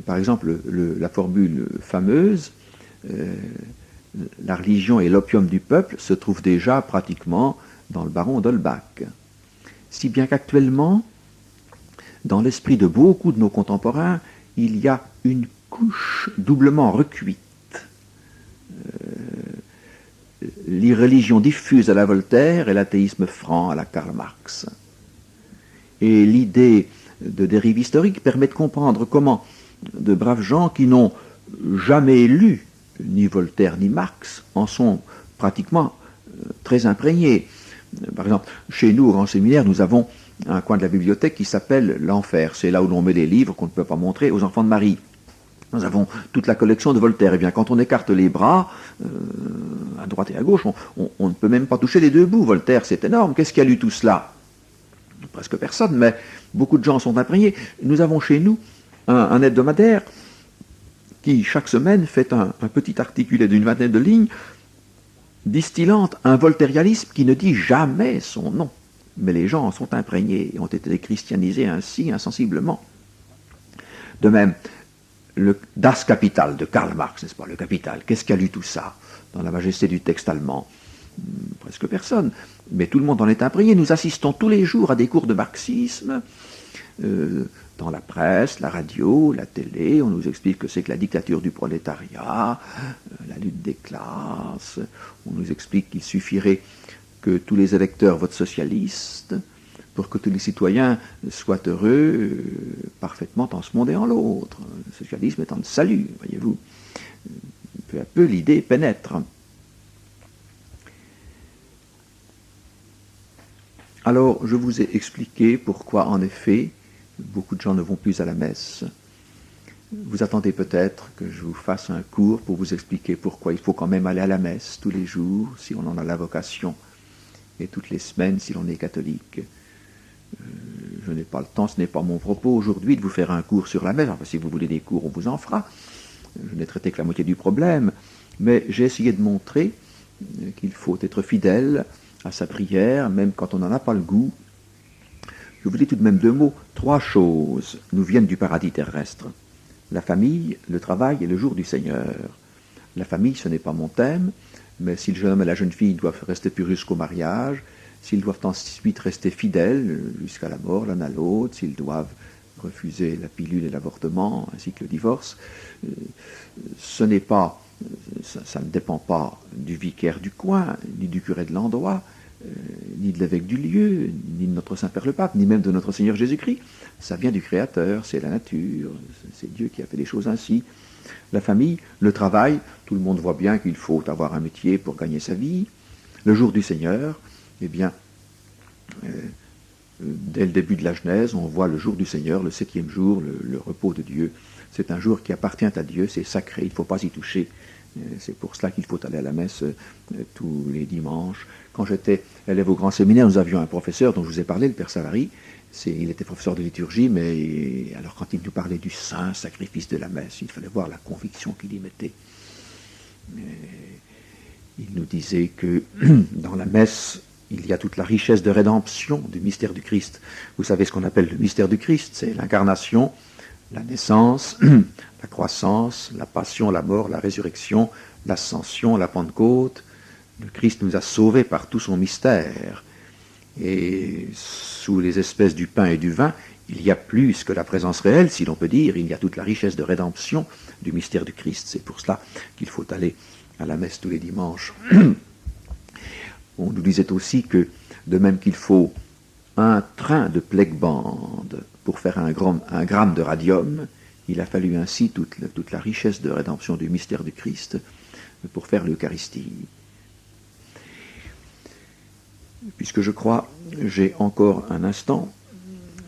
Speaker 2: Par exemple, la formule fameuse la religion est l'opium du peuple se trouve déjà pratiquement dans le baron d'Holbach. Si bien qu'actuellement, dans l'esprit de beaucoup de nos contemporains, il y a une couche doublement recuite. L'irreligion diffuse à la Voltaire et l'athéisme franc à la Karl Marx. Et l'idée de dérive historique permet de comprendre comment de braves gens qui n'ont jamais lu ni Voltaire ni Marx en sont pratiquement très imprégnés. Par exemple, chez nous, au Grand Séminaire, nous avons un coin de la bibliothèque qui s'appelle l'Enfer. C'est là où l'on met les livres qu'on ne peut pas montrer aux enfants de Marie. Nous avons toute la collection de Voltaire. Eh bien, quand on écarte les bras, à droite et à gauche, on ne peut même pas toucher les 2 bouts. Voltaire, c'est énorme. Qu'est-ce qui a lu tout cela? Presque personne, mais beaucoup de gens sont imprégnés. Nous avons chez nous un hebdomadaire qui, chaque semaine, fait un petit articulé d'une vingtaine de lignes, distillant un voltairianisme qui ne dit jamais son nom. Mais les gens en sont imprégnés et ont été christianisés ainsi insensiblement. De même, le Das Kapital de Karl Marx, n'est-ce pas, le Capital, qu'est-ce qui a lu tout ça dans la majesté du texte allemand? Presque personne, mais tout le monde en est imprégné. Nous assistons tous les jours à des cours de marxisme, dans la presse, la radio, la télé. On nous explique que c'est que la dictature du prolétariat, la lutte des classes. On nous explique qu'il suffirait que tous les électeurs votent socialiste pour que tous les citoyens soient heureux parfaitement en ce monde et en l'autre. Le socialisme étant le salut, voyez-vous. Peu à peu, l'idée pénètre. Alors, je vous ai expliqué pourquoi, en effet, beaucoup de gens ne vont plus à la messe. Vous attendez peut-être que je vous fasse un cours pour vous expliquer pourquoi il faut quand même aller à la messe tous les jours, si on en a la vocation, et toutes les semaines si l'on est catholique. Je n'ai pas le temps, ce n'est pas mon propos aujourd'hui de vous faire un cours sur la messe. Enfin, si vous voulez des cours, on vous en fera. Je n'ai traité que la moitié du problème, mais j'ai essayé de montrer qu'il faut être fidèle à sa prière, même quand on n'en a pas le goût. Je vous dis tout de même 2 mots. 3 choses nous viennent du paradis terrestre. La famille, le travail et le jour du Seigneur. La famille, ce n'est pas mon thème, mais si le jeune homme et la jeune fille doivent rester purs jusqu'au mariage, s'ils doivent ensuite rester fidèles jusqu'à la mort l'un à l'autre, s'ils doivent refuser la pilule et l'avortement, ainsi que le divorce, ça ne dépend pas du vicaire du coin, ni du curé de l'endroit, ni de l'évêque du lieu, ni de notre Saint-Père le Pape, ni même de notre Seigneur Jésus-Christ. Ça vient du Créateur, c'est la nature, c'est Dieu qui a fait les choses ainsi. La famille, le travail, tout le monde voit bien qu'il faut avoir un métier pour gagner sa vie. Le jour du Seigneur, eh bien, dès le début de la Genèse, on voit le jour du Seigneur, le 7e jour, le repos de Dieu. C'est un jour qui appartient à Dieu, c'est sacré, il ne faut pas y toucher. C'est pour cela qu'il faut aller à la messe tous les dimanches. Quand j'étais élève au grand séminaire, nous avions un professeur dont je vous ai parlé, le Père Savary. Il était professeur de liturgie, mais alors quand il nous parlait du saint sacrifice de la messe, il fallait voir la conviction qu'il y mettait. Il nous disait que dans la messe, il y a toute la richesse de rédemption du mystère du Christ. Vous savez ce qu'on appelle le mystère du Christ, c'est l'incarnation, la naissance, la croissance, la passion, la mort, la résurrection, l'ascension, la Pentecôte. Le Christ nous a sauvés par tout son mystère. Et sous les espèces du pain et du vin, il y a plus que la présence réelle, si l'on peut dire, il y a toute la richesse de rédemption du mystère du Christ. C'est pour cela qu'il faut aller à la messe tous les dimanches. On nous disait aussi que, de même qu'il faut un train de plaque-bande pour faire un gramme de radium, il a fallu ainsi toute la richesse de rédemption du mystère du Christ pour faire l'Eucharistie. Puisque je crois, j'ai encore un instant,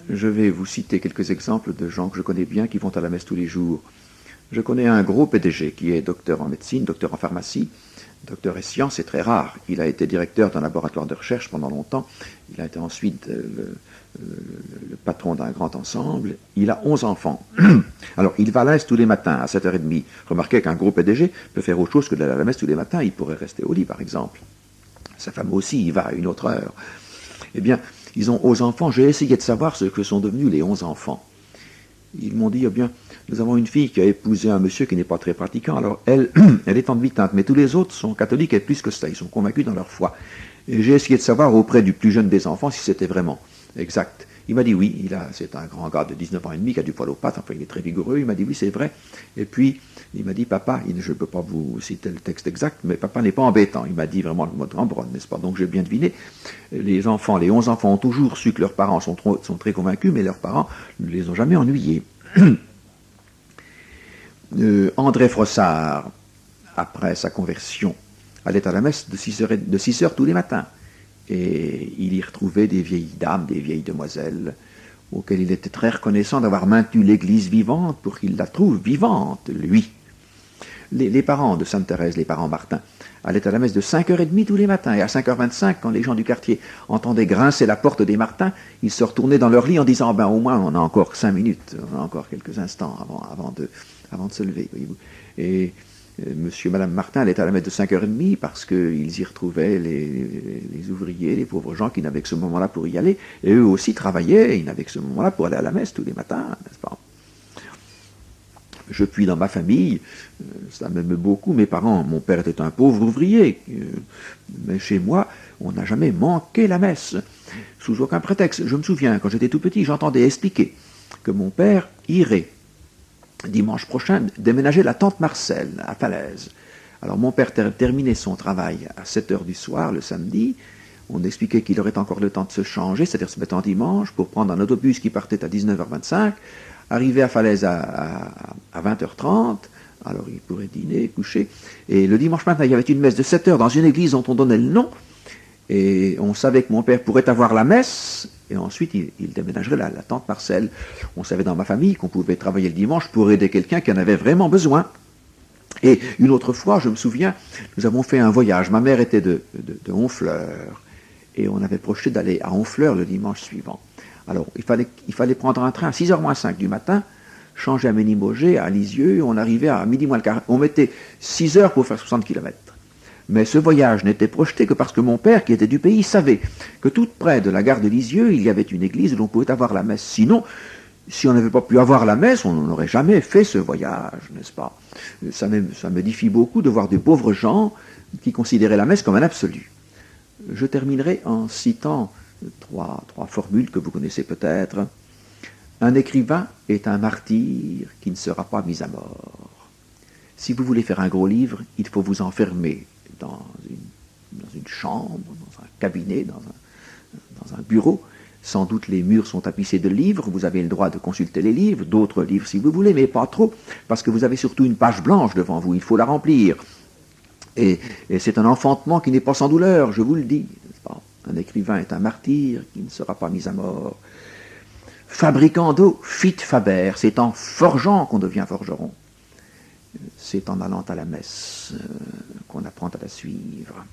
Speaker 2: je vais vous citer quelques exemples de gens que je connais bien qui vont à la messe tous les jours. Je connais un gros PDG qui est docteur en médecine, docteur en pharmacie, docteur en sciences, c'est très rare. Il a été directeur d'un laboratoire de recherche pendant longtemps. Il a été ensuite le patron d'un grand ensemble. Il a 11 enfants. Alors, il va à la messe tous les matins à 7h30. Remarquez qu'un gros PDG peut faire autre chose que d'aller à la messe tous les matins. Il pourrait rester au lit, par exemple. Sa femme aussi, il va à une autre heure. Eh bien, ils ont 11 enfants. J'ai essayé de savoir ce que sont devenus les 11 enfants. Ils m'ont dit, eh bien, nous avons une fille qui a épousé un monsieur qui n'est pas très pratiquant, alors elle est en demi-teinte, mais tous les autres sont catholiques et plus que ça, ils sont convaincus dans leur foi. Et j'ai essayé de savoir auprès du plus jeune des enfants si c'était vraiment exact. Il m'a dit oui, c'est un grand gars de 19 ans et demi qui a du poil aux pattes, enfin il est très vigoureux, il m'a dit oui c'est vrai. Et puis il m'a dit papa, je ne peux pas vous citer le texte exact, mais papa n'est pas embêtant. Il m'a dit vraiment le mot de Rembrandt, n'est-ce pas? Donc j'ai bien deviné, les 11 enfants ont toujours su que leurs parents sont très convaincus, mais leurs parents ne les ont jamais ennuyés. André Frossard, après sa conversion, allait à la messe de 6 heures tous les matins. Et il y retrouvait des vieilles dames, des vieilles demoiselles, auxquelles il était très reconnaissant d'avoir maintenu l'Église vivante pour qu'il la trouve vivante, lui. Les parents de Sainte Thérèse, les parents Martin, allaient à la messe de 5h30 tous les matins. Et à 5h25, quand les gens du quartier entendaient grincer la porte des Martins, ils se retournaient dans leur lit en disant au moins on a encore 5 minutes, on a encore quelques instants avant de se lever. Voyez-vous. Et monsieur et madame Martin allaient à la messe de 5h30 parce qu'ils y retrouvaient les ouvriers, les pauvres gens qui n'avaient que ce moment-là pour y aller. Et eux aussi travaillaient, ils n'avaient que ce moment-là pour aller à la messe tous les matins, n'est-ce pas? Je puis dans ma famille, ça m'aime beaucoup, mes parents, mon père était un pauvre ouvrier, mais chez moi, on n'a jamais manqué la messe, sous aucun prétexte. Je me souviens, quand j'étais tout petit, j'entendais expliquer que mon père irait, dimanche prochain, déménager la tante Marcel à Falaise. Alors mon père terminait son travail à 7h du soir, le samedi. On expliquait qu'il aurait encore le temps de se changer, c'est-à-dire se mettre en dimanche, pour prendre un autobus qui partait à 19h25, arriver à Falaise à 20h30, alors il pourrait dîner, coucher. Et le dimanche matin, il y avait une messe de 7h dans une église dont on donnait le nom, et on savait que mon père pourrait avoir la messe, et ensuite il déménagerait la tante Marcel. On savait dans ma famille qu'on pouvait travailler le dimanche pour aider quelqu'un qui en avait vraiment besoin. Et une autre fois, je me souviens, nous avons fait un voyage. Ma mère était de Honfleur, et on avait projeté d'aller à Honfleur le dimanche suivant. Alors, il fallait prendre un train à 6h moins 5 du matin, changer à Ménimogé, à Lisieux, on arrivait à midi moins le quart. On mettait 6 heures pour faire 60 km. Mais ce voyage n'était projeté que parce que mon père, qui était du pays, savait que tout près de la gare de Lisieux, il y avait une église où l'on pouvait avoir la messe. Sinon, si on n'avait pas pu avoir la messe, on n'aurait jamais fait ce voyage, n'est-ce pas? Ça m'édifie beaucoup de voir des pauvres gens qui considéraient la messe comme un absolu. Je terminerai en citant trois formules que vous connaissez peut-être. Un écrivain est un martyr qui ne sera pas mis à mort. Si vous voulez faire un gros livre, il faut vous enfermer dans une chambre, dans un cabinet, dans un bureau. Sans doute les murs sont tapissés de livres, vous avez le droit de consulter les livres, d'autres livres si vous voulez, mais pas trop, parce que vous avez surtout une page blanche devant vous, il faut la remplir. Et c'est un enfantement qui n'est pas sans douleur, je vous le dis. Un écrivain est un martyr qui ne sera pas mis à mort. Fabricant d'eau, fit Faber, c'est en forgeant qu'on devient forgeron. C'est en allant à la messe qu'on apprend à la suivre.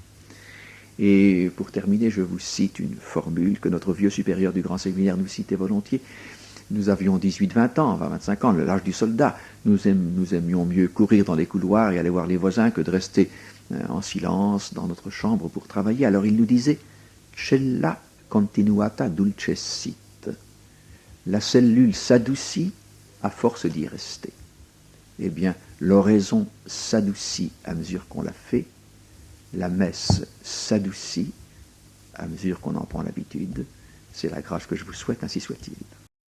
Speaker 2: Et pour terminer, je vous cite une formule que notre vieux supérieur du grand séminaire nous citait volontiers. Nous avions 18-20 ans, 20-25 ans, l'âge du soldat. Nous aimions mieux courir dans les couloirs et aller voir les voisins que de rester en silence dans notre chambre pour travailler. Alors il nous disait « Cella continuata dulcessit ». La cellule s'adoucit à force d'y rester. Eh bien, l'oraison s'adoucit à mesure qu'on la fait. La messe s'adoucit à mesure qu'on en prend l'habitude. C'est la grâce que je vous souhaite, ainsi soit-il.